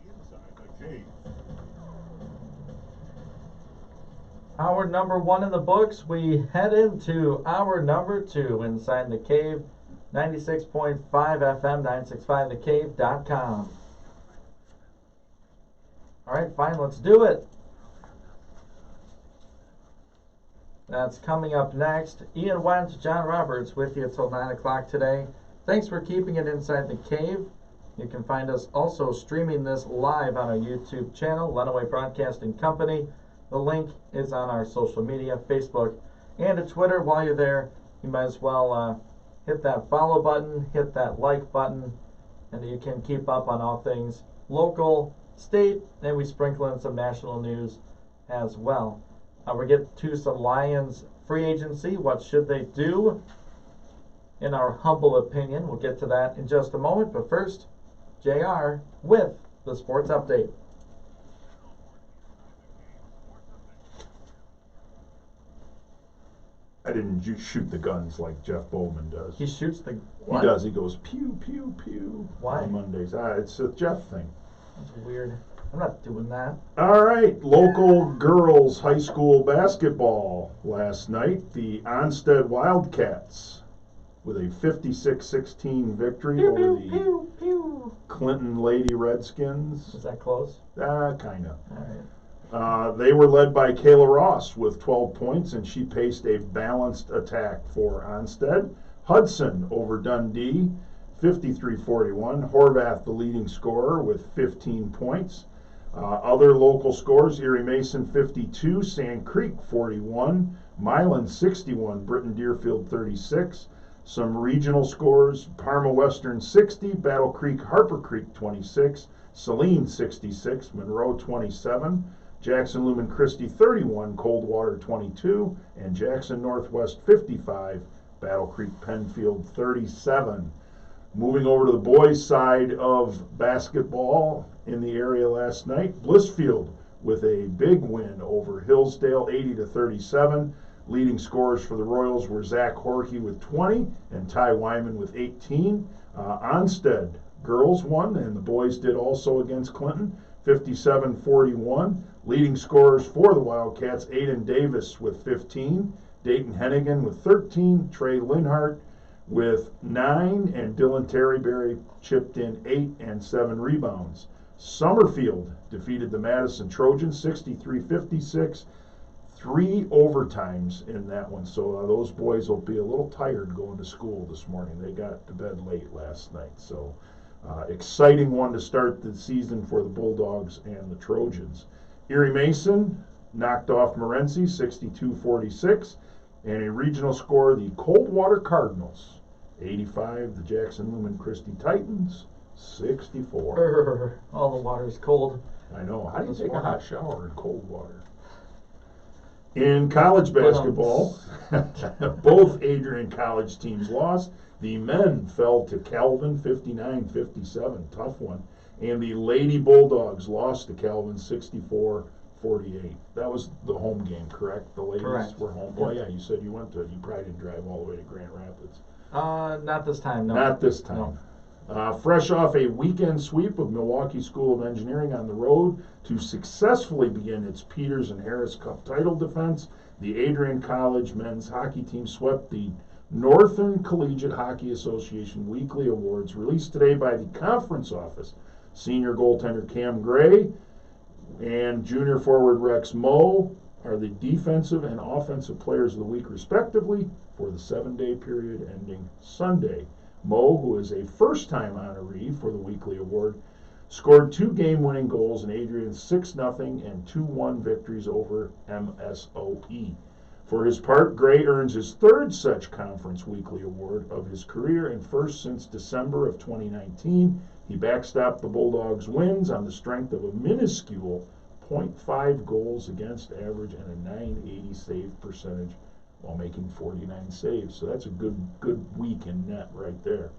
Inside the cave. Hour number 1 in the books. We head into hour number 2 inside the cave. 96.5 FM, 965thecave.com. All right, fine, let's do it. That's coming up next. Ian Wentz, John Roberts with you till 9 o'clock today. Thanks for keeping it inside the cave. You can find us also streaming this live on our YouTube channel, Lenawee Broadcasting Company. The link is on our social media, Facebook and Twitter. While you're there, you might as well hit that follow button, hit that like button, and you can keep up on all things local, state, and we sprinkle in some national news as well. We'll get to some Lions free agency. What should they do? In our humble opinion, we'll get to that in just a moment. But first, JR with the Sports Update. I didn't shoot the guns like Jeff Bowman does. He shoots the what? He does. He goes pew, pew, pew. Why? On Mondays. It's a Jeff thing. That's weird. I'm not doing that. All right, local girls high school basketball last night. The Onstead Wildcats with a 56-16 victory pew, over pew, the pew, pew. Clinton Lady Redskins. Is that close? Kind of. All right. They were led by Kayla Ross with 12 points, and she paced a balanced attack for Onstead. Hudson over Dundee, 53-41. Horvath, the leading scorer, with 15 points. Other local scores, Erie Mason 52, Sand Creek 41, Milan 61, Britton Deerfield 36. Some regional scores, Parma Western 60, Battle Creek Harper Creek 26, Saline 66, Monroe 27, Jackson Lumen Christi 31, Coldwater 22, and Jackson Northwest 55, Battle Creek Penfield 37. Moving over to the boys' side of basketball in the area last night, Blissfield with a big win over Hillsdale 80-37. Leading scorers for the Royals were Zach Horkey with 20 and Ty Wyman with 18. Onstead girls won, and the boys did also against Clinton, 57-41. Leading scorers for the Wildcats, Aiden Davis with 15, Dayton Hennigan with 13, Trey Linhart with 9, and Dylan Terryberry chipped in 8 and 7 rebounds. Summerfield defeated the Madison Trojans 63-56. 3 overtimes in that one, so those boys will be a little tired going to school this morning. They got to bed late last night, so exciting one to start the season for the Bulldogs and the Trojans. Erie Mason knocked off Morenci 62-46, and a regional score, the Coldwater Cardinals 85, the Jackson Lumen Christi Titans 64. All the water's cold. I know. How do you take a hot shower in cold water? In college basketball, both Adrian college teams lost. The men fell to Calvin 59-57, tough one. And the Lady Bulldogs lost to Calvin 64-48. That was the home game, correct? The ladies correct. Were home. Oh, yeah, you said you went to it. You probably didn't drive all the way to Grand Rapids. Not this time, no. Not this time. No. Fresh off a weekend sweep of Milwaukee School of Engineering on the road to successfully begin its Peters and Harris Cup title defense, the Adrian College men's hockey team swept the Northern Collegiate Hockey Association weekly awards released today by the conference office. Senior goaltender Cam Gray and junior forward Rex Moe are the defensive and offensive players of the week respectively for the 7-day period ending Sunday. Moe, who is a first-time honoree for the weekly award, scored 2 game-winning goals in Adrian's 6-0 and 2-1 victories over MSOE. For his part, Gray earns his 3rd such conference weekly award of his career and first since December of 2019. He backstopped the Bulldogs' wins on the strength of a minuscule .5 goals against average and a .980 save percentage while making 49 saves. So that's a good week in net right there.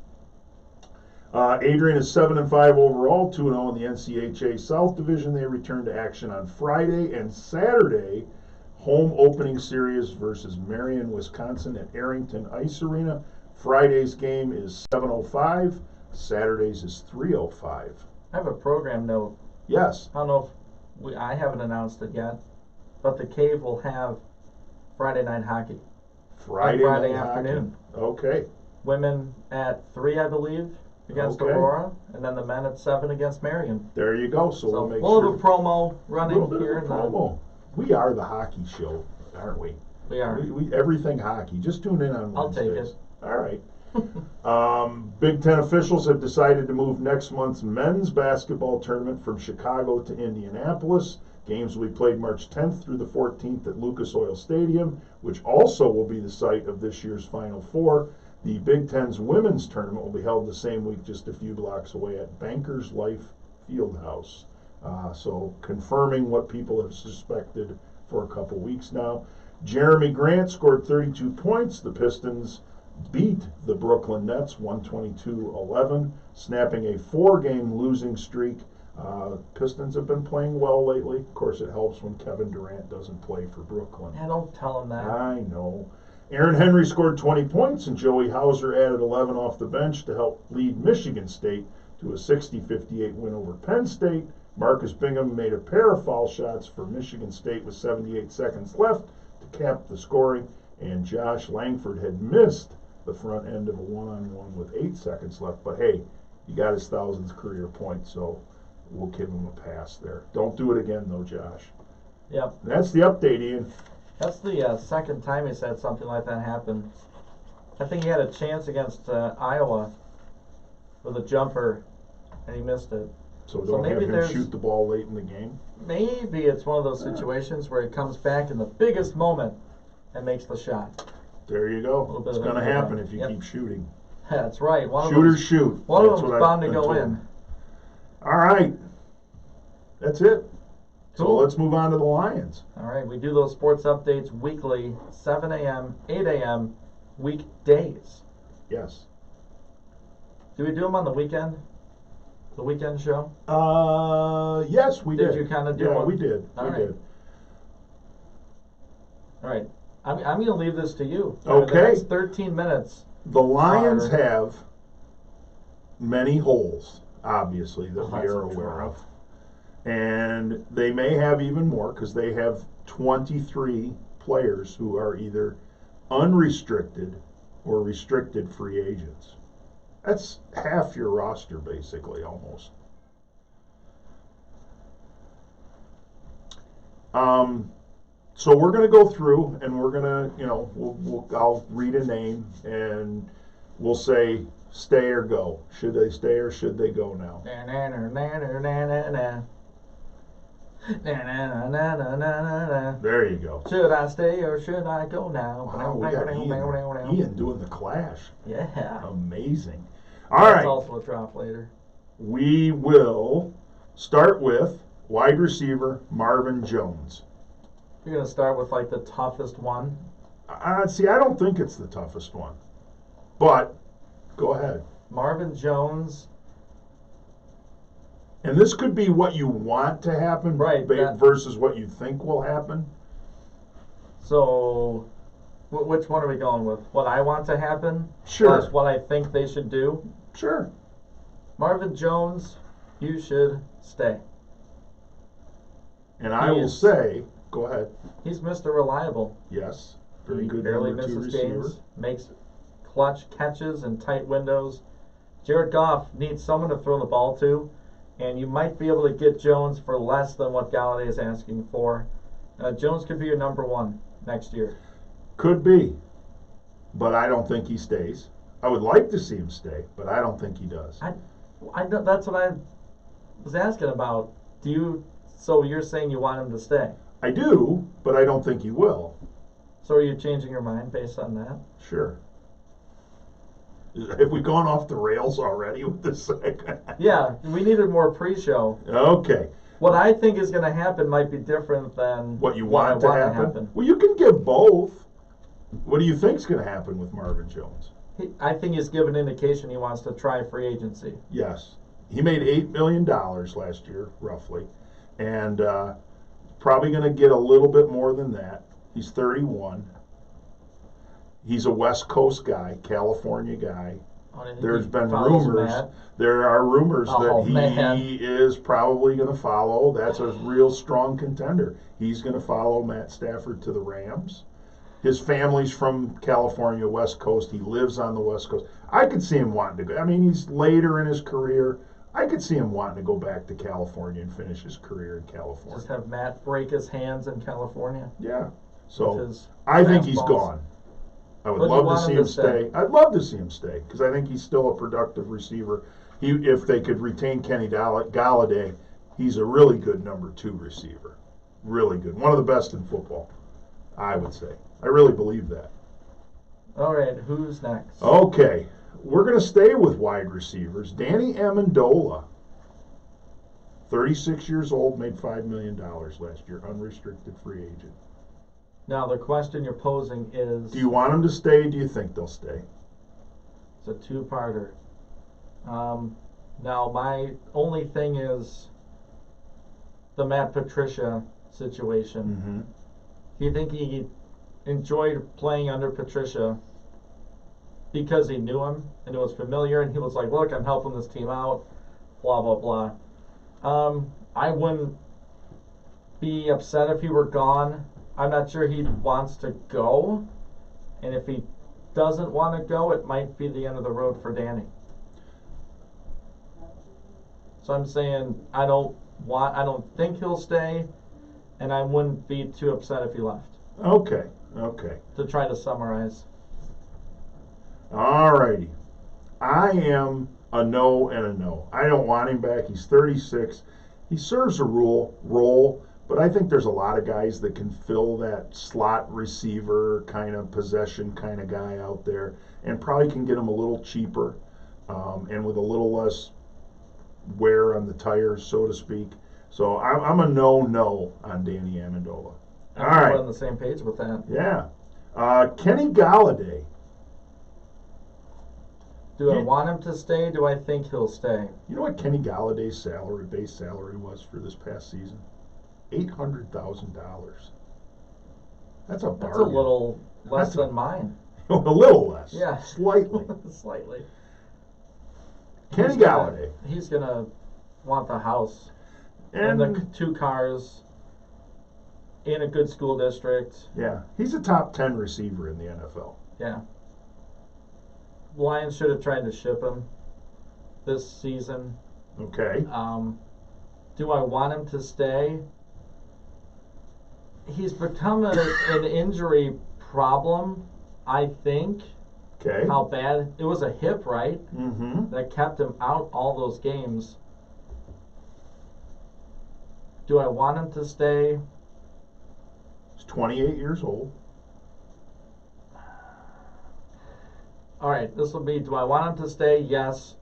Adrian is 7-5 overall, 2-0 in the NCHA South Division. They return to action on Friday and Saturday. Home opening series versus Marion, Wisconsin at Arrington Ice Arena. Friday's game is 7:05. Saturday's is 3:05. I have a program note. Yes. I don't know if I haven't announced it yet, but the Cave will have Friday night hockey. Friday Friday night afternoon. Hockey. Okay. Women at 3, I believe, against Okay. Aurora, and then the men at 7 against Marion. There you go. So we'll make we'll sure. have a promo running Little bit here. of a promo. We are the hockey show, aren't we? We are. We everything hockey. Just tune in on I'll take Wednesdays. it. All right. Big Ten officials have decided to move next month's men's basketball tournament from Chicago to Indianapolis. Games will be played March 10th through the 14th at Lucas Oil Stadium, which also will be the site of this year's Final Four. The Big Ten's women's tournament will be held the same week, just a few blocks away at Bankers Life Fieldhouse. So confirming what people have suspected for a couple weeks now. Jeremy Grant scored 32 points. The Pistons beat the Brooklyn Nets 122-11, snapping a 4-game losing streak. Pistons have been playing well lately. Of course, it helps when Kevin Durant doesn't play for Brooklyn. Yeah, don't tell him that. I know. Aaron Henry scored 20 points, and Joey Hauser added 11 off the bench to help lead Michigan State to a 60-58 win over Penn State. Marcus Bingham made a pair of foul shots for Michigan State with 78 seconds left to cap the scoring, and Josh Langford had missed the front end of a one-on-one with 8 seconds left. But hey, he got his 1,000th career point, so we'll give him a pass there. Don't do it again, though, Josh. Yep. And that's the update, Ian. That's the second time he's had something like that happen. I think he had a chance against Iowa with a jumper, and he missed it. So So don't maybe have him shoot the ball late in the game. Maybe it's one of those situations where he comes back in the biggest moment and makes the shot. There you go. It's going to happen if you Yep. keep shooting. That's right. Shooters shoot. One of That's them's what bound to I've go been in. told. All right. That's it. So Cool. let's move on to the Lions. All right, we do those sports updates weekly, 7 a.m., 8 a.m., weekdays. Yes. Do we do them on the weekend? The weekend show? Yes, we did. Did you kind of do Yeah, one? we did. All we right. did. All right. I'm going to leave this to you. Okay. The next 13 minutes. The Lions Are- have many holes, obviously, that we That's are a aware drop. of. And they may have even more because they have 23 players who are either unrestricted or restricted free agents. That's half your roster, basically, almost. So we're going to go through and we're going to, I'll read a name and we'll say stay or go. Should they stay or should they go now? There you go. Should I stay or should I go now? Wow, we got Ian doing the Clash. Yeah. Amazing. All That's right. also a drop later. We will start with wide receiver Marvin Jones. You're going to start with like the toughest one. See, I don't think it's the toughest one. But go ahead. Marvin Jones. And this could be what you want to happen Right, versus what you think will happen. So, which one are we going with? What I want to happen? Sure. Plus what I think they should do? Sure. Marvin Jones, you should stay. And I will say, go ahead. He's Mr. Reliable. Yes. Very He good barely number 2 misses receiver. games, makes clutch catches in tight windows. Jared Goff needs someone to throw the ball to, and you might be able to get Jones for less than what Galladay is asking for. Jones could be your number 1 next year. Could be. But I don't think he stays. I would like to see him stay, but I don't think he does. That's what I was asking about. So you're saying you want him to stay? I do, but I don't think he will. So are you changing your mind based on that? Sure. Have we gone off the rails already with this segment? Yeah, we needed more pre-show. Okay. What I think is going to happen might be different than What you I want to want happen? Well, you can give both. What do you think's going to happen with Marvin Jones? I think he's given indication he wants to try free agency. Yes. He made $8 million last year, roughly. And probably going to get a little bit more than that. He's 31. He's a West Coast guy, California guy. There's He been follows rumors. Matt. There are rumors Oh, that he man. is probably going to follow. That's a real strong contender. He's going to follow Matt Stafford to the Rams. His family's from California, West Coast. He lives on the West Coast. I could see him wanting to go. I mean, he's later in his career. I could see him wanting to go back to California and finish his career in California. Just have Matt break his hands in California. Yeah. So with his I think he's fastballs. gone. I would But you love to want see him him to stay. stay. I'd love to see him stay because I think he's still a productive receiver. If they could retain Kenny Galladay, he's a really good number 2 receiver. Really good. One of the best in football, I would say. I really believe that. All right, who's next? Okay, we're going to stay with wide receivers. Danny Amendola, 36 years old, made $5 million last year, unrestricted free agent. Now, the question you're posing is... Do you want him to stay? Do you think they'll stay? It's a two-parter. Now, my only thing is the Matt Patricia situation. Mm-hmm. Do you think he enjoyed playing under Patricia because he knew him and it was familiar and he was like, look, I'm helping this team out, blah, blah, blah. I wouldn't be upset if he were gone. I'm not sure he wants to go. And if he doesn't want to go, it might be the end of the road for Danny. So I'm saying I don't think he'll stay, and I wouldn't be too upset if he left. Okay. To try to summarize. All righty. I am a no and a no. I don't want him back. He's 36. He serves a role, but I think there's a lot of guys that can fill that slot receiver kind of possession kind of guy out there, and probably can get him a little cheaper and with a little less wear on the tires, so to speak. So I'm a no on Danny Amendola. All right. We're on the same page with that. Yeah. Kenny Galladay. Do I want him to stay? Do I think he'll stay? You know what Kenny Galladay's base salary was for this past season? $800,000. That's a bargain. That's a little less than mine. A little less. Yeah. Slightly. Slightly. Kenny Galladay. He's going to want the house. And the 2 cars in a good school district. Yeah. He's a top 10 receiver in the NFL. Yeah. Lions should have tried to ship him this season. Okay. Do I want him to stay? He's become an injury problem, I think. Okay. How bad? It was a hip, right? Mm-hmm. That kept him out all those games. Do I want him to stay? He's 28 years old. All right, this will be, do I want him to stay? Yes.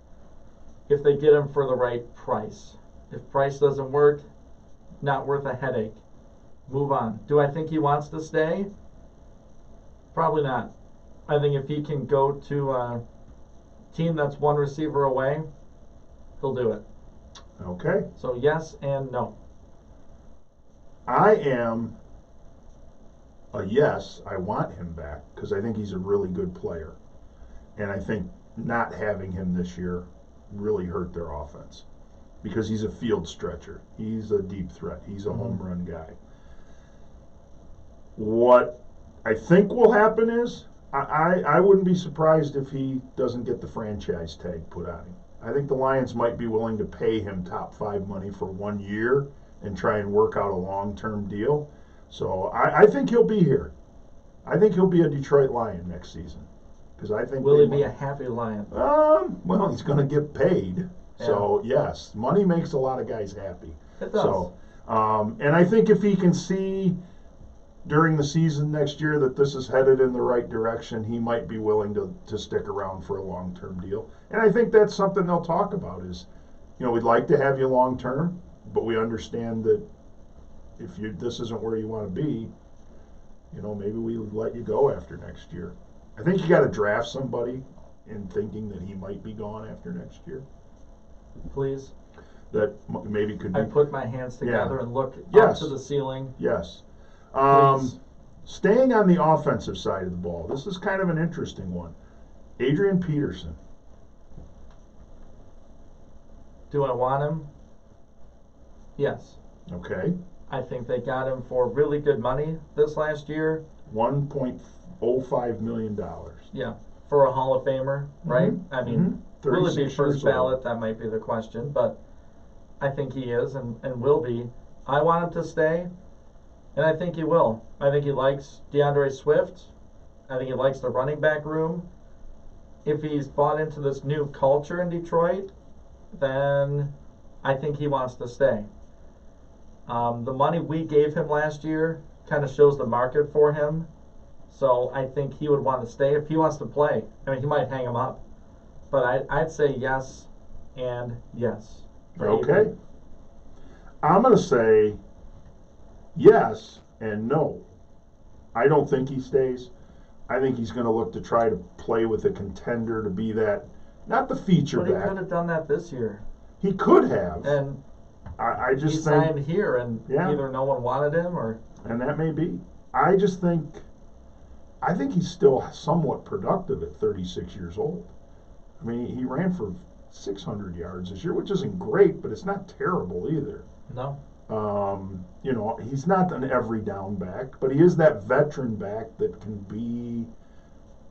If they get him for the right price. If price doesn't work, not worth a headache. Move on. Do I think he wants to stay? Probably not. I think if he can go to a team that's 1 receiver away, he'll do it. Okay. So yes and no. I am a yes. I want him back because I think he's a really good player. And I think not having him this year really hurt their offense because he's a field stretcher. He's a deep threat. He's a home run guy. What I think will happen is I wouldn't be surprised if he doesn't get the franchise tag put on him. I think the Lions might be willing to pay him top 5 money for 1 year and try and work out a long-term deal. So I think he'll be here. I think he'll be a Detroit Lion next season. Because I think will he be a happy Lion? Well, he's going to get paid. Yeah. So yes, money makes a lot of guys happy. It does. So, and I think if he can see during the season next year that this is headed in the right direction, he might be willing to stick around for a long-term deal. And I think that's something they'll talk about is, we'd like to have you long-term, but we understand that if this isn't where you want to be, maybe we let you go after next year. I think you got to draft somebody in thinking that he might be gone after next year. Please. That maybe could be. I put my hands together and look Yes. up to the ceiling. Yes. Please. Staying on the offensive side of the ball, this is kind of an interesting one. Adrian Peterson, Do I want him? Yes. Okay. I think they got him for really good money this last year. $1.05 million. Yeah, for a Hall of Famer, right? I mean, will it be 36 first years ballot? old. That might be the question, but I think he is and will be. I want him to stay, and I think he will. I think he likes DeAndre Swift. I think he likes the running back room. If he's bought into this new culture in Detroit, then I think he wants to stay. The money we gave him last year kind of shows the market for him. So I think he would want to stay if he wants to play. I mean, he might hang him up. But I'd say yes and yes. Okay. I'm going to say yes and no. I don't think he stays. I think he's going to look to try to play with a contender to be that, not the feature But he back. could have done that this year. He could have. And I just he think, signed here, and either no one wanted him or. and that may be. I think he's still somewhat productive at 36 years old. I mean, he ran for 600 yards this year, which isn't great, but it's not terrible either. No. You know, he's not an every down back, but he is that veteran back that can be,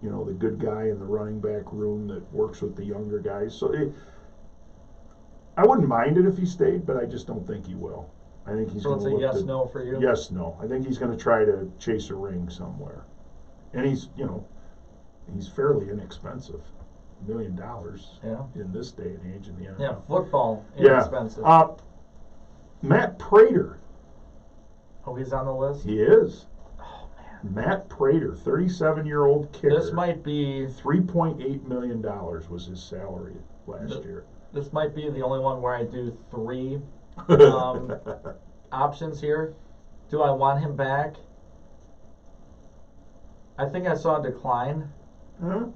you know, the good guy in the running back room that works with the younger guys. So I wouldn't mind it if he stayed, but I just don't think he will. I think he's going to look it's a yes/no for you? Yes, no. I think he's going to try to chase a ring somewhere. And he's fairly inexpensive. $1 million in this day and age in the NFL. Yeah, football inexpensive. Yeah. Matt Prater. Oh, he's on the list? He is. Oh, man. Matt Prater, 37-year-old kicker. This might be... $3.8 million was his salary last year. This might be the only one where I do three options here. Do I want him back? I think I saw a decline. Huh?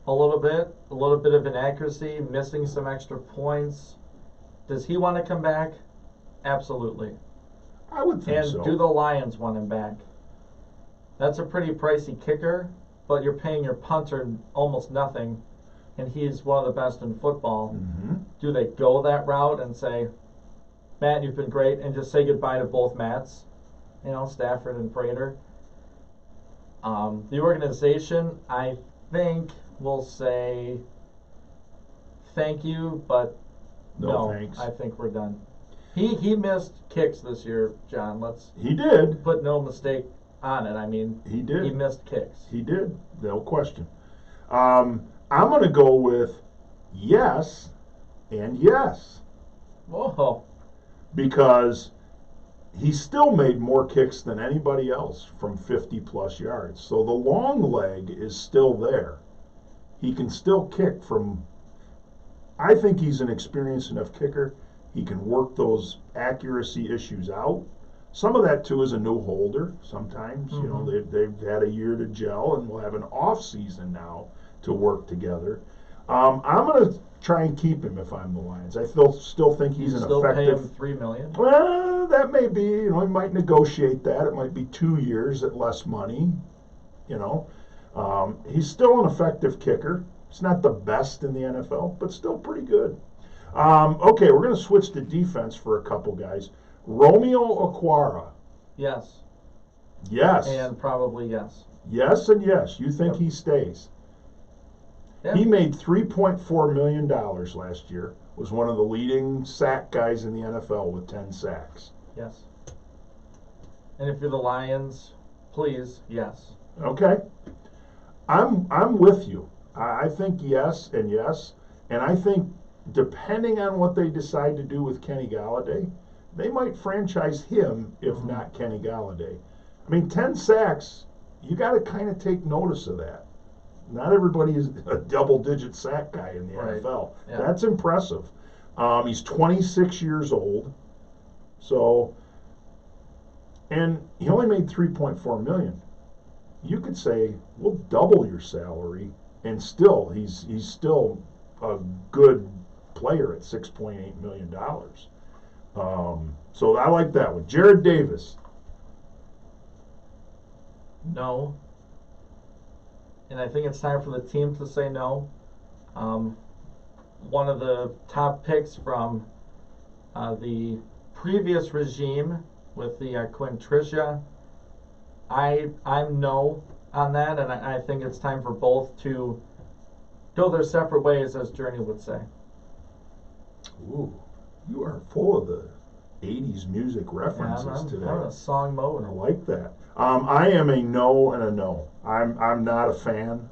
A little bit of inaccuracy, missing some extra points. Does he want to come back? Absolutely. I would think and so. Do the Lions want him back? That's a pretty pricey kicker, but you're paying your punter almost nothing, and he's one of the best in football. Mm-hmm. Do they go that route and say, Matt, you've been great, and just say goodbye to both Matts, Stafford and Prater? The organization, I think, will say thank you, but no, thanks. I think we're done. He missed kicks this year, John. He did. Put no mistake on it. I mean, he did. He missed kicks. He did. No question. I'm going to go with yes and yes. Whoa. Because he still made more kicks than anybody else from 50-plus yards. So the long leg is still there. He can still kick from... I think he's an experienced enough kicker. He can work those accuracy issues out. Some of that, too, is a new holder sometimes. Mm-hmm. They've had a year to gel, and we'll have an off season now to work together. I'm going to try and keep him if I'm the Lions. I still think he's an still effective... Still pay him $3 million? Well, that may be. He might negotiate that. It might be 2 years at less money. He's still an effective kicker. He's not the best in the NFL, but still pretty good. Okay, we're going to switch to defense for a couple guys. Romeo Okwara. Yes. Yes. And probably yes. Yes and yes. You think he stays? Yeah. He made $3.4 million last year. Was one of the leading sack guys in the NFL with 10 sacks. Yes. And if you're the Lions, please, yes. Okay. I'm with you. I think yes and yes. And I think depending on what they decide to do with Kenny Galladay, they might franchise him if not Kenny Galladay. I mean, 10 sacks, you got to kind of take notice of that. Not everybody is a double-digit sack guy in the NFL. Yeah. That's impressive. He's 26 years old. So, and he only made $3.4 million. You could say, we'll double your salary, and still, he's still a good player at $6.8 million. So I like that one. Jared Davis. No. And I think it's time for the team to say no. one of the top picks from the previous regime with the Quinn Tricia. I'm no on that, and I think it's time for both to go their separate ways, as Journey would say. Ooh, you are full of the 80s music references today. I'm in a song mode. I like that. I am a no and a no. I'm not a fan.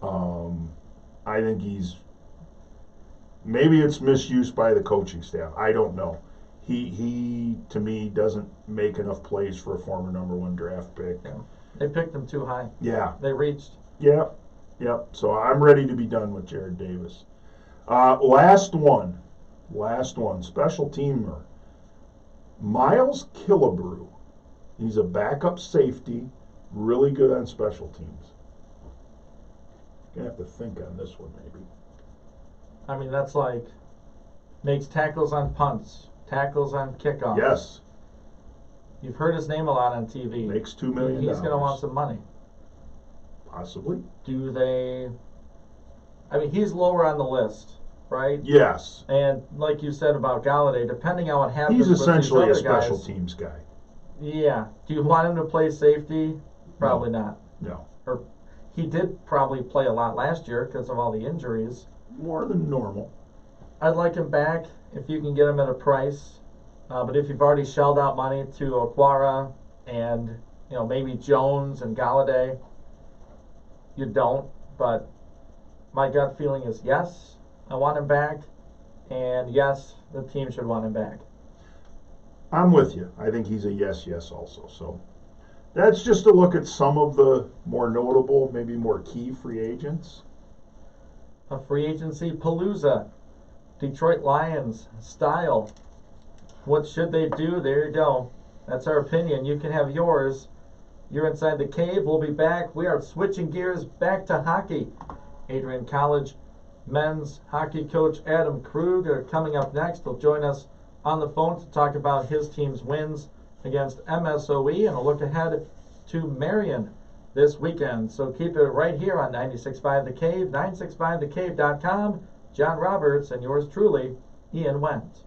I think maybe it's misused by the coaching staff. I don't know. He to me doesn't make enough plays for a former #1 draft pick. Yeah. They picked him too high. Yeah. They reached. Yep. So I'm ready to be done with Jared Davis. Last one. Special teamer. Miles Killebrew. He's a backup safety, really good on special teams. Gonna have to think on this one, maybe. I mean, that's like makes tackles on punts, tackles on kickoffs. Yes. You've heard his name a lot on TV. Makes $2 million. He's going to want some money. Possibly. Do they? I mean, he's lower on the list, right? Yes. And like you said about Galladay, depending on what happens, He's essentially with a these other special guys, teams guy. Yeah. Do you want him to play safety? Probably not. No. Or he did probably play a lot last year because of all the injuries. More than normal. I'd like him back if you can get him at a price. But if you've already shelled out money to Okwara and maybe Jones and Galladay, you don't. But my gut feeling is yes, I want him back, and yes, the team should want him back. I'm with you. I think he's a yes also. So that's just a look at some of the more notable, maybe more key free agents. A free agency palooza. Detroit Lions style. What should they do? There you go. That's our opinion. You can have yours. You're inside the cave. We'll be back. We are switching gears back to hockey. Adrian College men's hockey coach Adam Krug are coming up next. He'll join us on the phone to talk about his team's wins against MSOE and a look ahead to Marion this weekend. So keep it right here on 96.5 The Cave, 965thecave.com. John Roberts and yours truly, Ian Wendt.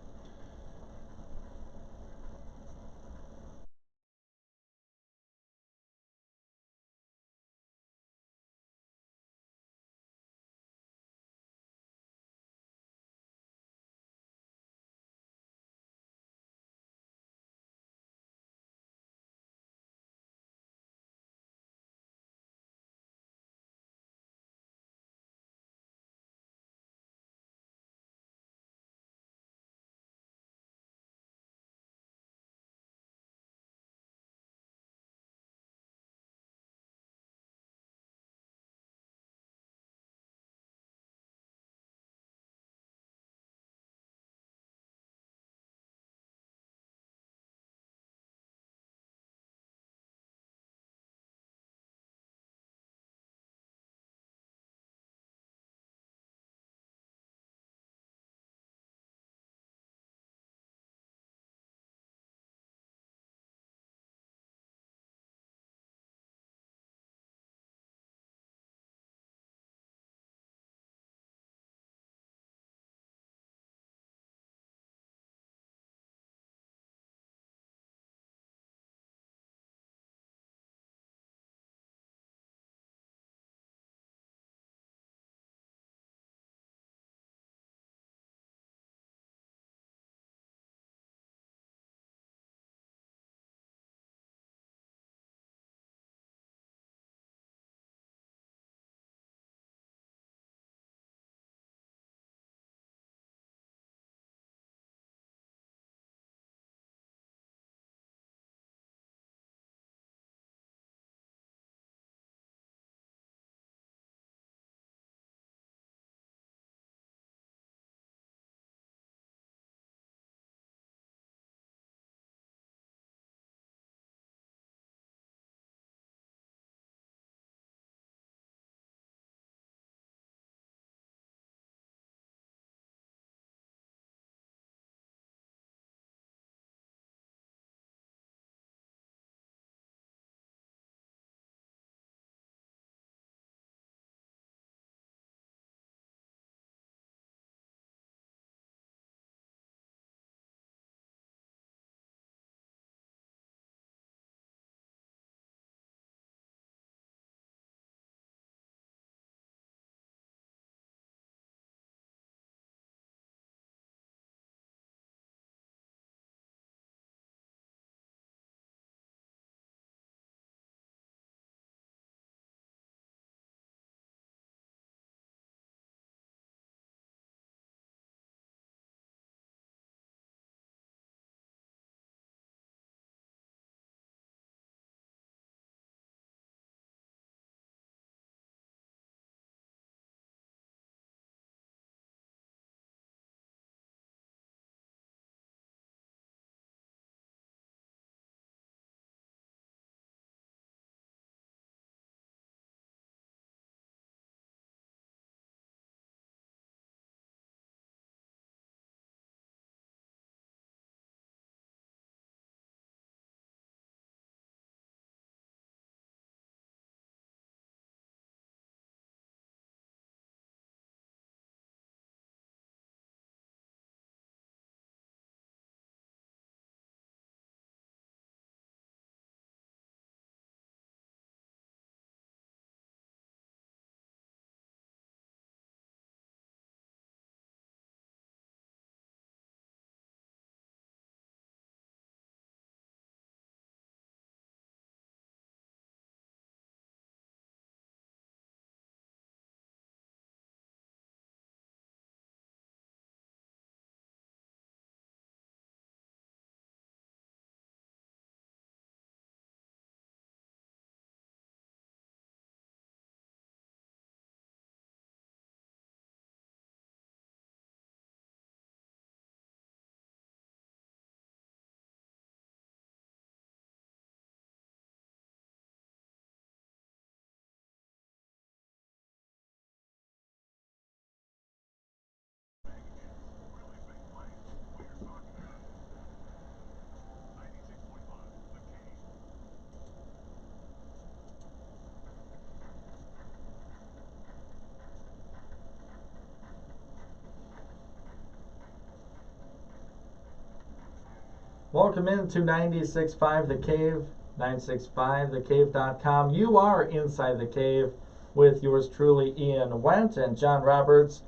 Welcome into 96.5 The Cave, 965thecave.com. You are inside the cave with yours truly, Ian Went and John Roberts.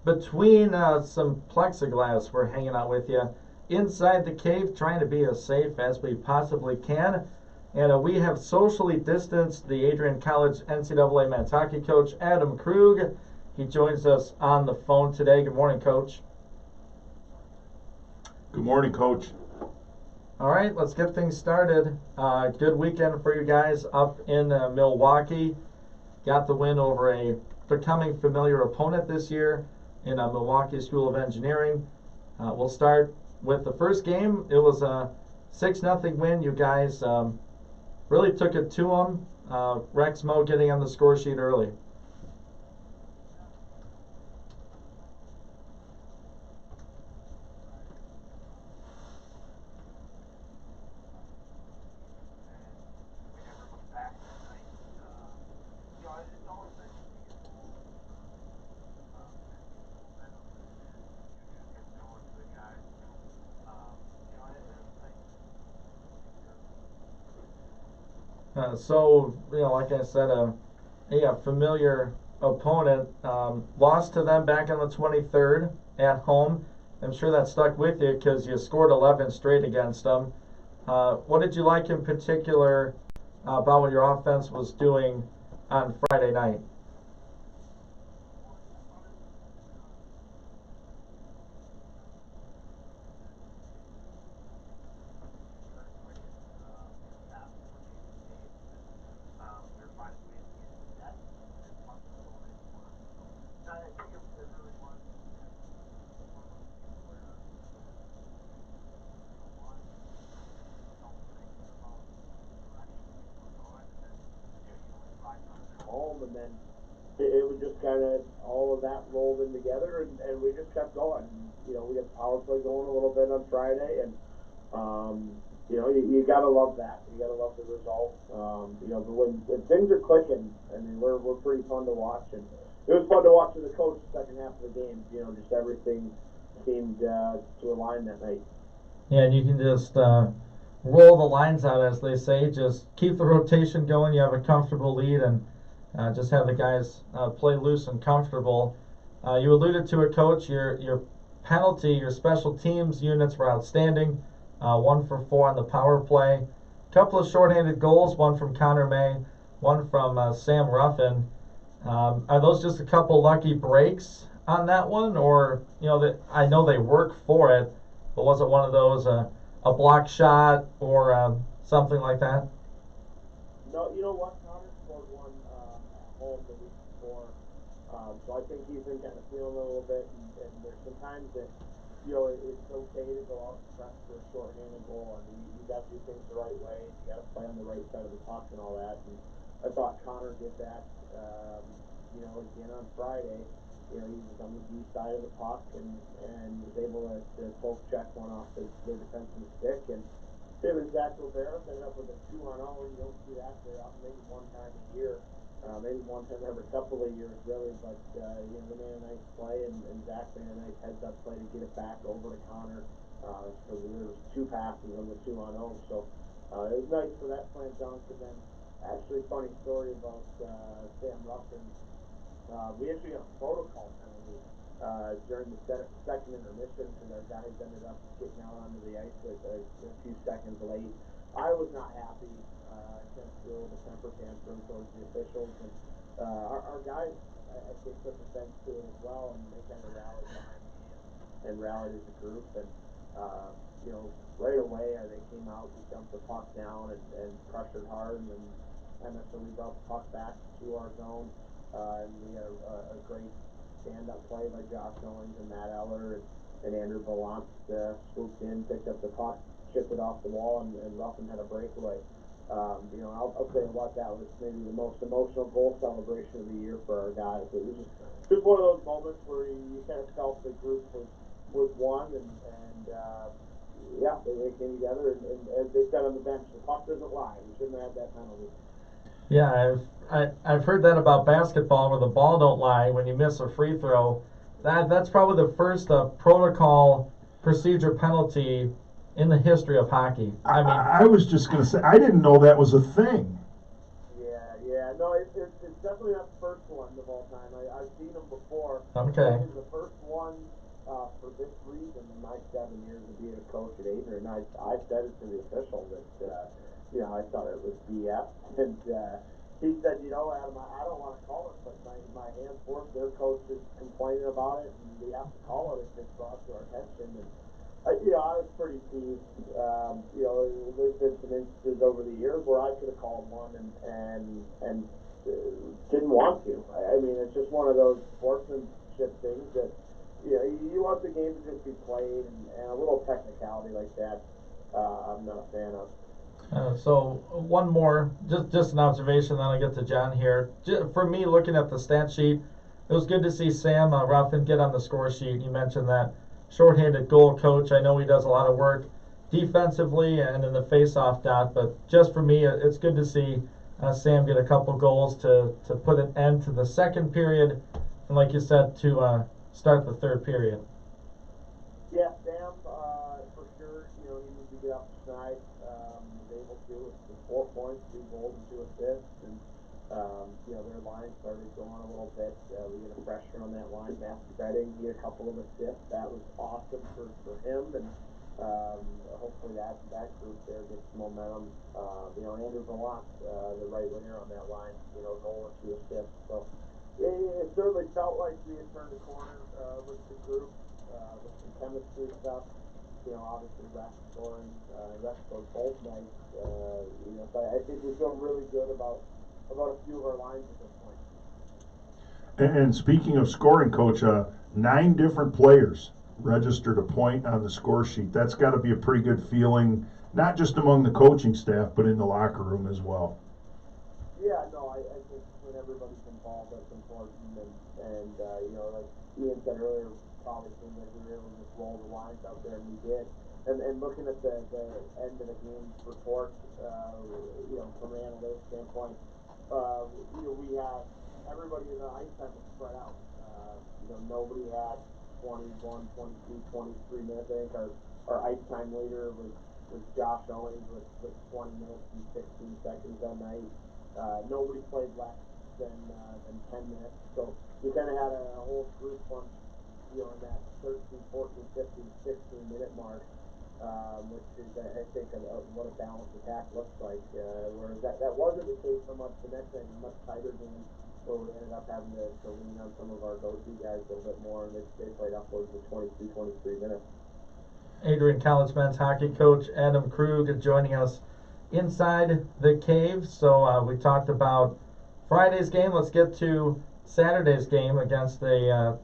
Between some plexiglass, we're hanging out with you inside the cave, trying to be as safe as we possibly can. And we have socially distanced the Adrian College NCAA men's hockey coach, Adam Krug. He joins us on the phone today. Good morning, Coach. Good morning, Coach. All right, let's get things started. Good weekend for you guys up in Milwaukee. Got the win over a becoming familiar opponent this year in Milwaukee School of Engineering. We'll start with the first game. It was a 6-0 win. You guys really took it to them. Rex Mo getting on the score sheet early. So, like I said, a familiar opponent. Lost to them back on the 23rd at home. I'm sure that stuck with you because you scored 11 straight against them. What did you like in particular about what your offense was doing on Friday night? And then it was just kind of all of that rolled in together, and we just kept going. We got power play going a little bit on Friday, and you gotta love that. You gotta love the result. But when things are clicking, I mean, we're pretty fun to watch, and it was fun to watch as a coach the second half of the game. Just everything seemed to align that night. Yeah, and you can just roll the lines out, as they say. Just keep the rotation going. You have a comfortable lead, and just have the guys play loose and comfortable. You alluded to it, Coach. Your penalty, your special teams units were outstanding. 1 for 4 on the power play. A couple of shorthanded goals, one from Connor May, one from Sam Ruffin. Are those just a couple lucky breaks on that one, or I know they work for it, but was it one of those a block shot or something like that? No, you know what? Connor scored one at home the week before, so I think he's been kind of feeling a little bit, and there's some times that it's okay to go out and press for a short-handed goal. I mean, you got to do things the right way. You got to play on the right side of the puck and all that. And I thought Connor did that. Again on Friday. He was on the D side of the puck and was able to poke check one off the defenseman's stick. And him and Zach Rivera ended up with a 2-on-0. You don't see that very often, maybe one time a year, maybe one time every couple of years, really. But they made a nice play, and Zach made a nice heads-up play to get it back over to Connor. So there was 2 passes on the 2-on-0. So it was nice for that slam dunk. And then, actually, funny story about Sam Ruffin. We actually got a protocol penalty during the second intermission because our guys ended up getting out onto the ice a few seconds late. I was not happy. I kind of threw a temper tantrum towards the officials, and our guys, I think, took offense to it as well, and they kind of rallied behind me and rallied as a group. And right away they came out, we dumped the puck down and pressured hard, and so we brought the puck back to our zone. And we had a great stand-up play by Josh Owens and Matt Eller, and Andrew Ballant swooped in, picked up the puck, chipped it off the wall, and Ruffin had a breakaway. I'll tell you what, that was maybe the most emotional goal celebration of the year for our guys. It was just one of those moments where you kind of felt the group was one, and they came together, and as they said on the bench, the puck doesn't lie. We shouldn't have had that penalty. Yeah, I've heard that about basketball where the ball don't lie when you miss a free throw. That's probably the first protocol procedure penalty in the history of hockey. I mean, I was just going to say, I didn't know that was a thing. Yeah. No, it's definitely not the first one of all time. I've seen them before. Okay. It was the first one for this reason in my 7 years of being a coach at Adrian. I said it to the official that, I thought it was BS. And he said, Adam, I don't want to call it, but my hands forced. Their coach is complaining about it, and we have to call it if it's brought to our attention. And I was pretty peeved. There's been some instances over the years where I could have called one and didn't want to. I mean, it's just one of those sportsmanship things that you want the game to just be played, and a little technicality like that, I'm not a fan of. So one more, just an observation, then I get to John here. For me, looking at the stat sheet, it was good to see Sam Ruffin get on the score sheet. You mentioned that shorthanded goal coach. I know he does a lot of work defensively and in the face-off dot, but just for me, it's good to see Sam get a couple goals to put an end to the second period, and like you said, to start the third period. Yeah, Sam, for sure, he needs to get up tonight. Was able to with 4 points, 2 goals, and 2 assists, and their line started going a little bit. We get a freshman on that line, Matthew Redding, he had a couple of assists. That was awesome for him, and hopefully that group there gets some momentum. Andrew Gallant, the right winger on that line, goal and 2 assists. So it certainly felt like we had turned a corner with the group, with some chemistry stuff. Obviously Rex scored both nights. So I think we feel really good about a few of our lines at this point. And speaking of scoring, Coach, 9 different players registered a point on the score sheet. That's got to be a pretty good feeling, not just among the coaching staff, but in the locker room as well. Yeah, no, I think when everybody's involved, that's important. And like Ian said earlier, probably seemed like we were able to just roll the lines out there, and we did. And looking at the end of the game report, from an analytics standpoint, we had everybody in the ice time was spread out. Nobody had 21, 22, 23 minutes. I think our ice time leader was Josh Owens with 20 minutes and 16 seconds that night. Nobody played less than 10 minutes. So we kind of had a whole group bunch, in that 13, 14, 15, 16 minute mark, which is, I think, what a balanced attack looks like. Whereas that wasn't the case so much the next night, a much tighter game, where we ended up having to lean on some of our go-to guys a little bit more, and they played upwards of 22, 23 minutes. Adrian College men's hockey coach Adam Krug joining us inside the cave. So we talked about Friday's game. Let's get to Saturday's game against the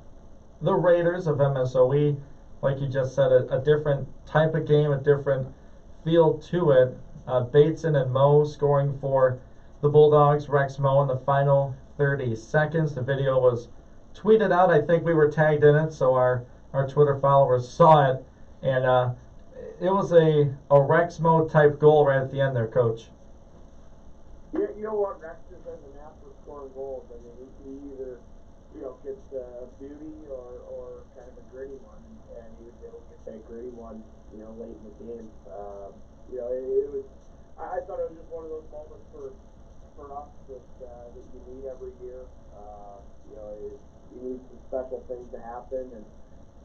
Raiders of MSOE. Like you just said, a different type of game, a different feel to it. Bateson and Moe scoring for the Bulldogs. Rex Moe in the final 30 seconds. The video was tweeted out. I think we were tagged in it, so our Twitter followers saw it. And it was a Rex Moe type goal right at the end there, Coach. Yeah, you know what? Rex is an knack for scoring goals. I mean, he either gets a beauty or kind of a gritty one, and he was able to get that gritty one, late in the game. It was. I thought it was just one of those moments for us that you need every year. You need some special things to happen, and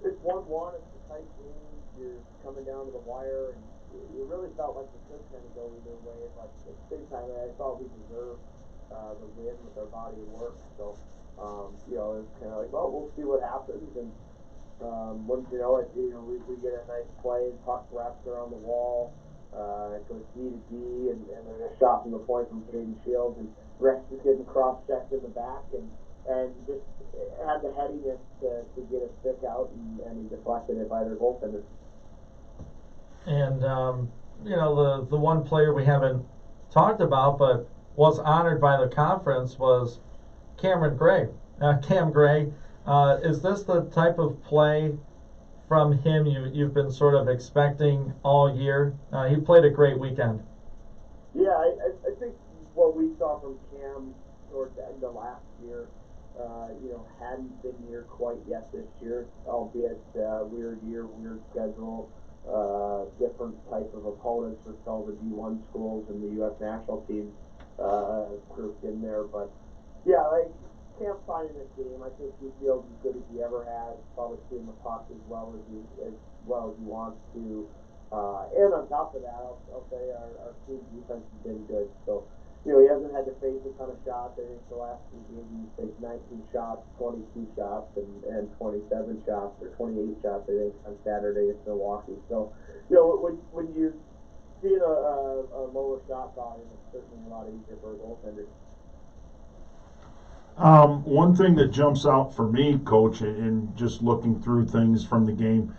it's 1-1. It's a tight game. You're coming down to the wire, and it really felt like it could kind of go either way. But at the same time, I thought we deserved the win with our body of work. So. It's kind of like, well, we'll see what happens, and once you know it, we get a nice play, puck wraps around the wall, it goes D to D, and there's a shot from the point from Caden Shields, and Rex is getting cross-checked in the back, and just had the headiness to get a stick out, and he deflected it by their goaltender. And, the one player we haven't talked about, but was honored by the conference was Cameron Gray. Cam Gray, is this the type of play from him you've been sort of expecting all year? He played a great weekend. Yeah, I think what we saw from Cam towards the end of last year, hadn't been here quite yet this year, albeit weird year, weird schedule. different type of opponents with all the D1 schools and the U.S. national team grouped in there. But yeah, like Cam's finding this game. I think he feels as good as he ever has. Probably seeing the puck as well as he wants to. And on top of that, I'll say our team defense has been good. So, he hasn't had to face a ton of shots. I think the last 2 games he faced 19 shots, 22 shots, and 27 shots, or 28 shots, I think, on Saturday in Milwaukee. So, when you're seeing a lower shot volume, it's certainly a lot easier for a goaltender. One thing that jumps out for me, Coach, in just looking through things from the game,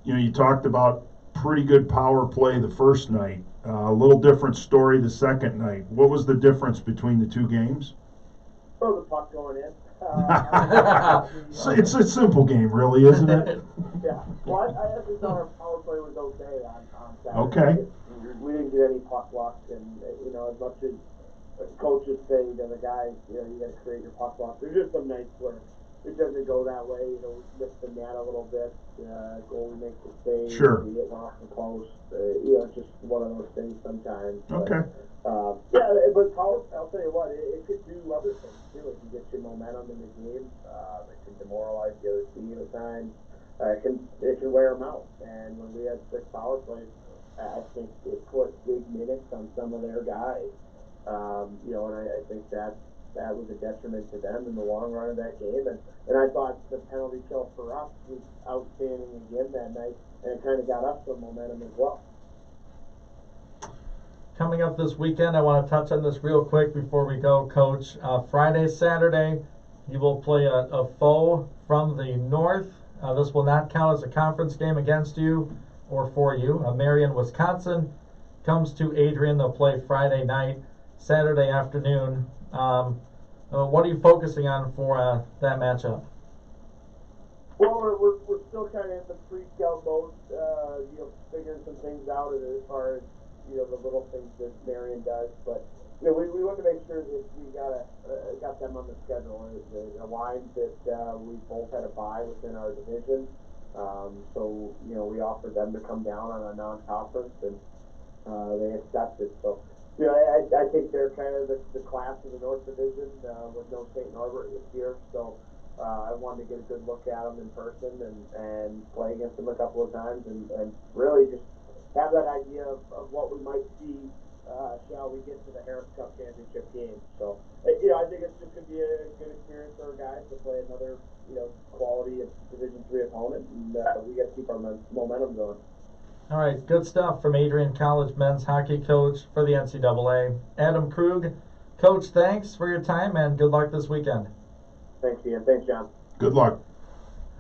you talked about pretty good power play the first night. A little different story the second night. What was the difference between the 2 games? Oh, the puck going in. So it's a simple game, really, isn't it? Yeah. Well, I actually thought our power play was okay on Saturday. Okay. We didn't get any puck luck, and as much as coaches say to the guys, you got to create your puck luck. There's just some nights where it doesn't go that way. We miss the net a little bit. Goalie makes a save. Sure. We get one off the post. It's just one of those things sometimes. Okay. But power, I'll tell you what, it could do other things too. It can get you momentum in the game. It can demoralize the other team at times. It can wear them out. And when we had 6 power plays, I think it put big minutes on some of their guys. And I think that was a detriment to them in the long run of that game. And I thought the penalty kill for us was outstanding again that night, and it kind of got us some momentum as well. Coming up this weekend, I want to touch on this real quick before we go, Coach. Friday, Saturday, you will play a foe from the north. This will not count as a conference game against you or for you. Marion, Wisconsin comes to Adrian. They'll play Friday night, Saturday afternoon. What are you focusing on for that matchup? Well, we're still kind of in the pre-scout mode, figuring some things out as far as the little things that Marion does. But we want to make sure that we got them on the schedule. It aligns that we both had a bye within our division, so we offered them to come down on a non-conference, and they accepted. So. I think they're kind of the class of the North Division with no St. Norbert this year. So I wanted to get a good look at them in person and play against them a couple of times and really just have that idea of what we might see shall we get to the Harris Cup Championship game. So, I think it's just going to be a good experience for our guys to play another, quality Division III opponent, and we got to keep our momentum going. All right, good stuff from Adrian College men's hockey coach for the NCAA, Adam Krug. Coach, thanks for your time and good luck this weekend. Thanks, Ian. Thanks, John. Good luck.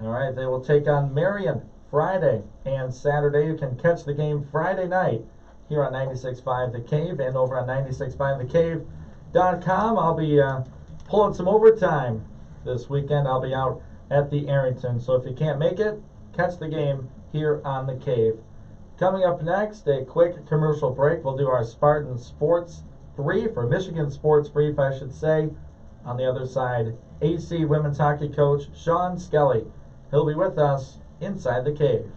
All right, they will take on Marion Friday and Saturday. You can catch the game Friday night here on 96.5 The Cave and over on 96.5thecave.com. I'll be pulling some overtime this weekend. I'll be out at the Arrington. So if you can't make it, catch the game here on The Cave. Coming up next, a quick commercial break. We'll do our Spartan Sports Brief, or Michigan Sports Brief, I should say. On the other side, AC women's hockey coach Shawn Skelly. He'll be with us inside the Cave.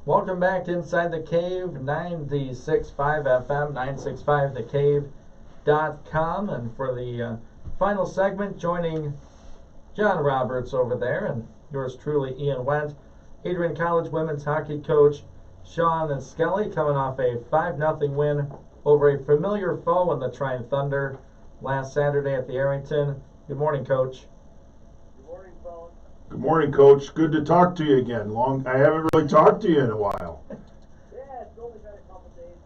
Welcome back to Inside the Cave, 96.5 FM, 965thecave.com. And for the final segment, joining John Roberts over there, and yours truly, Ian Wendt, Adrian College women's hockey coach Shawn and Skelly, coming off a 5-0 win over a familiar foe in the Trine Thunder last Saturday at the Arrington. Good morning, Coach. Good morning, fellas. Good morning, Coach. Good to talk to you again. I haven't really talked to you in a while. Yeah, it's only been a couple days.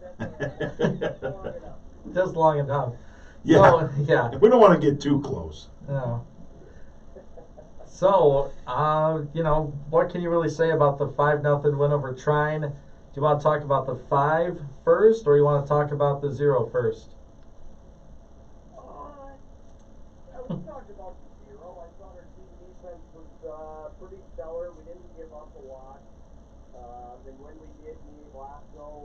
That's long enough. Just long enough. Yeah. So, yeah. We don't want to get too close. No. So, what can you really say about the 5-0 win over Trine? Do you want to talk about the 5 first, or you want to talk about the 0 first? We talked about the 0. I thought our team defense was pretty stellar. We didn't give up a lot. And when we did, Glasgow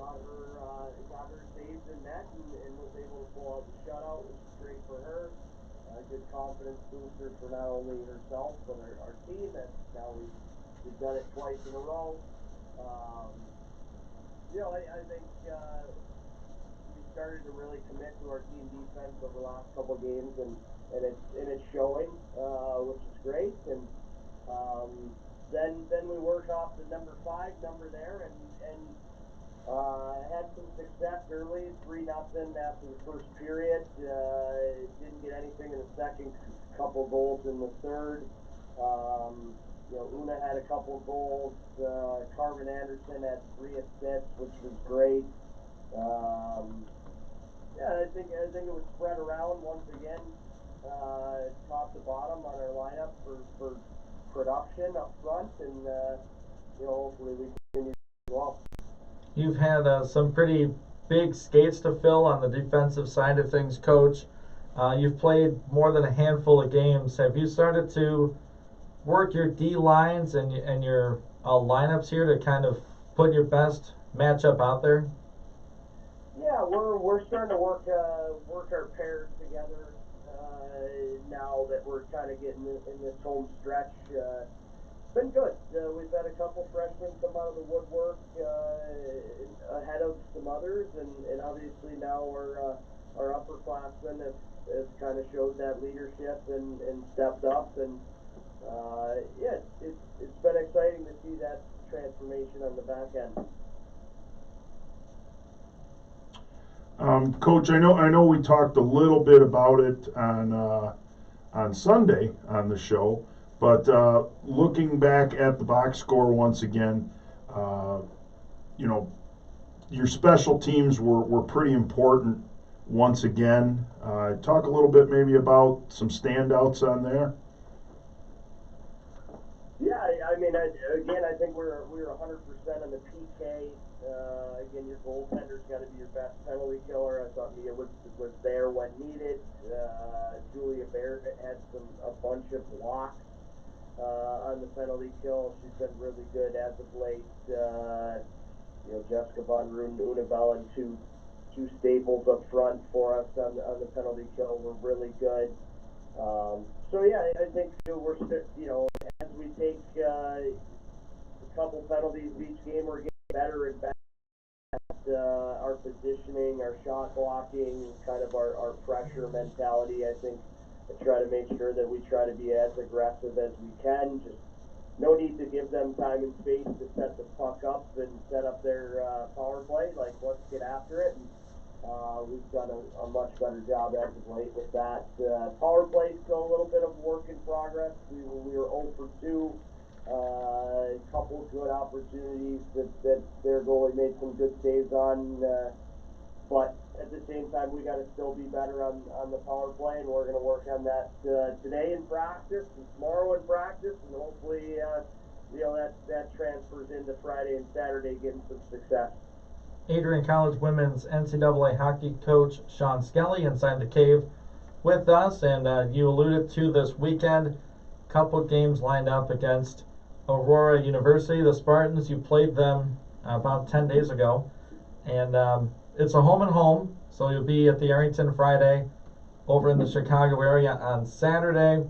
got her saves in net and was able to pull out the shutout, which is great for her. Good confidence booster for not only herself but our team. And now we've done it twice in a row. I think we started to really commit to our team defense over the last couple of games, and it's showing, which is great. And then we worked off the number 5 number there, and had some success early, 3-0 after the first period. Didn't get anything in the second, couple goals in the third. Una had a couple goals. Carmen Anderson had 3 assists, which was great. I think it was spread around once again, top to bottom on our lineup for production up front, and hopefully we continue well. You've had some pretty big skates to fill on the defensive side of things, Coach. You've played more than a handful of games. Have you started to work your D lines and your lineups here to kind of put your best matchup out there? Yeah, we're starting to work our pairs together now that we're kind of getting in this home stretch. It's been good. We've had a couple freshmen come out of the woodwork ahead of some others, and obviously now our upperclassmen have kind of showed that leadership and stepped up, and it's been exciting to see that transformation on the back end. Coach, I know we talked a little bit about it on Sunday on the show, but looking back at the box score once again, your special teams were pretty important once again. Talk a little bit maybe about some standouts on there. Yeah, I think we were 100% on the PK. Again, your goaltender's got to be your best penalty killer. I thought Mia was there when needed. Julia Barrett had a bunch of blocks on the penalty kill. She's been really good as of late. Jessica Von Roon, Una Bell, and two staples up front for us on the penalty kill were really good. I think we're as we take a couple penalties each game, we're getting better and better at our positioning, our shot blocking, kind of our pressure mentality. I think I try to make sure that we try to be as aggressive as we can. Just no need to give them time and space to set the puck up and set up their power play. Like, let's get after it. And we've done a much better job as of late with that. Power play is still a little bit of work in progress. We were 0 for 2. A couple of good opportunities that their goalie made some good saves on. But at the same time, we got to still be better on the power play, and we're going to work on that today in practice and tomorrow in practice, and hopefully, that transfers into Friday and Saturday, getting some success. Adrian College women's NCAA hockey coach Shawn Skelly inside the cave with us, and you alluded to this weekend, couple games lined up against Aurora University, the Spartans. You played them about 10 days ago, and it's a home and home, so you'll be at the Arrington Friday, over in the Chicago area on Saturday.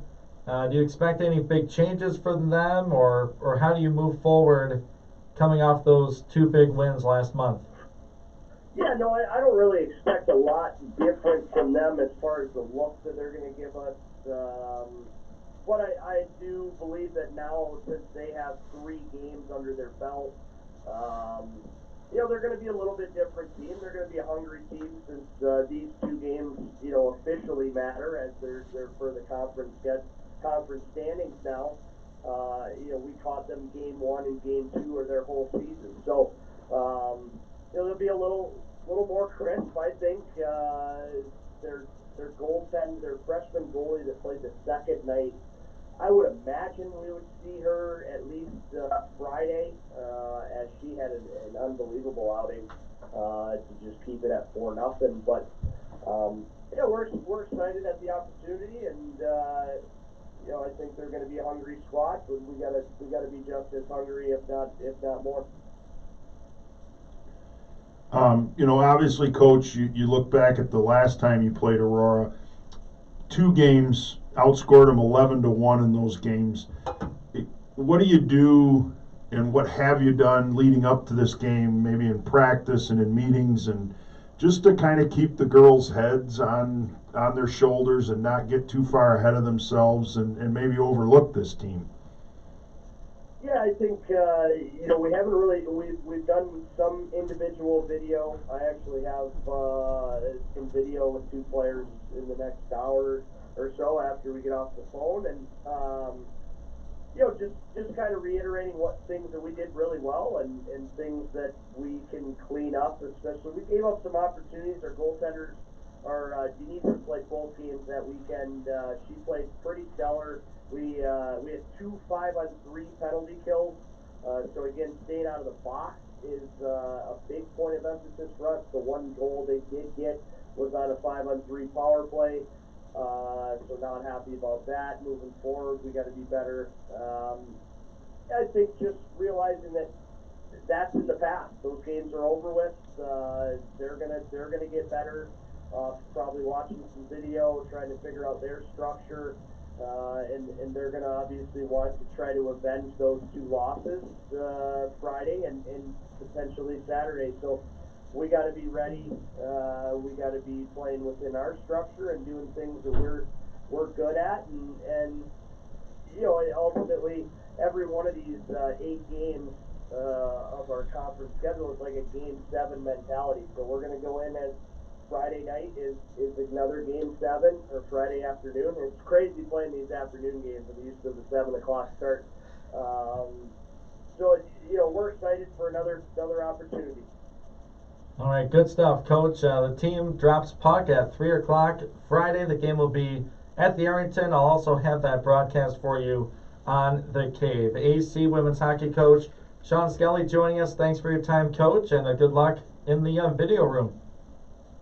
Do you expect any big changes from them, or how do you move forward coming off those 2 big wins last month. Yeah, no, I don't really expect a lot different from them as far as the look that they're going to give us. But I do believe that now, since they have 3 games under their belt, they're going to be a little bit different team. They're going to be a hungry team since these 2 games, officially matter as they're for the conference standings now. We caught them game 1 and game 2 of their whole season. So, they'll be a little more crisp, I think. Their goaltender, their freshman goalie that played the second night, I would imagine we would see her at least Friday, as she had an unbelievable outing to just keep it at 4-0. But we're excited at the opportunity, and I think they're going to be a hungry squad, but we gotta be just as hungry, if not more. Obviously, Coach, you look back at the last time you played Aurora, 2 games, outscored them 11-1 in those games. What do you do, and what have you done leading up to this game, maybe in practice and in meetings, and just to kind of keep the girls' heads on their shoulders and not get too far ahead of themselves and maybe overlook this team? Yeah, I think we haven't really we've done some individual video. I actually have some video with 2 players in the next hour or so after we get off the phone, and just kind of reiterating what things that we did really well and things that we can clean up. Especially, we gave up some opportunities. Our goaltenders, Denise played both games that weekend. She played pretty stellar. We had 2 5-on-3 penalty kills. So again, staying out of the box is a big point of emphasis for us. The 1 goal they did get was on a 5-on-3 power play. So not happy about that. Moving forward, we got to be better. I think just realizing that that's in the past. Those games are over with. They're gonna get better. Probably watching some video, trying to figure out their structure. And they're going to obviously want to try to avenge those 2 losses Friday and potentially Saturday. So we got to be ready. We got to be playing within our structure and doing things that we're good at. And ultimately, every one of these 8 games of our conference schedule is like a Game 7 mentality. So we're going to go in as Friday night is another Game 7, or Friday afternoon. It's crazy playing these afternoon games. I'm used to the 7 o'clock start. So we're excited for another opportunity. All right, good stuff, Coach. The team drops puck at 3 o'clock Friday. The game will be at the Arrington. I'll also have that broadcast for you on the Cave. AC women's hockey coach Shawn Skelly joining us. Thanks for your time, Coach, and good luck in the video room.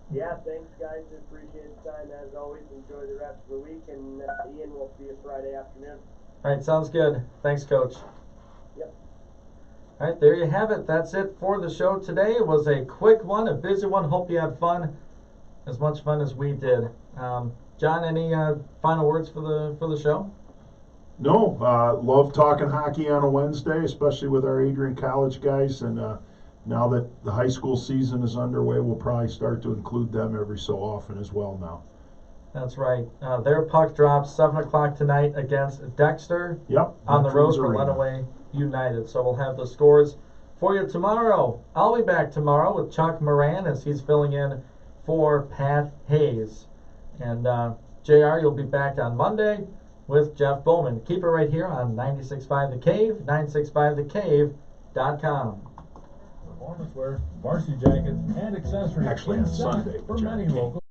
Yeah, thanks, guys. Appreciate the time as always. Enjoy the rest of the week, and Ian, we'll see you Friday afternoon. All right, sounds good. Thanks, Coach. Yep. All right, there you have it. That's it for the show today. It was a quick one, a busy one. Hope you had fun, as much fun as we did. John, any final words for the show? No, love talking hockey on a Wednesday, especially with our Adrian College guys, and now that the high school season is underway, we'll probably start to include them every so often as well now. That's right. Their puck drops 7 o'clock tonight against Dexter. Yep. On the road for Lenawee United. So we'll have the scores for you tomorrow. I'll be back tomorrow with Chuck Moran as he's filling in for Pat Hayes. And JR, you'll be back on Monday with Jeff Bowman. Keep it right here on 96.5 The Cave, 965thecave.com. Performance wear, varsity jackets, and accessories Actually, on Sunday, for many local.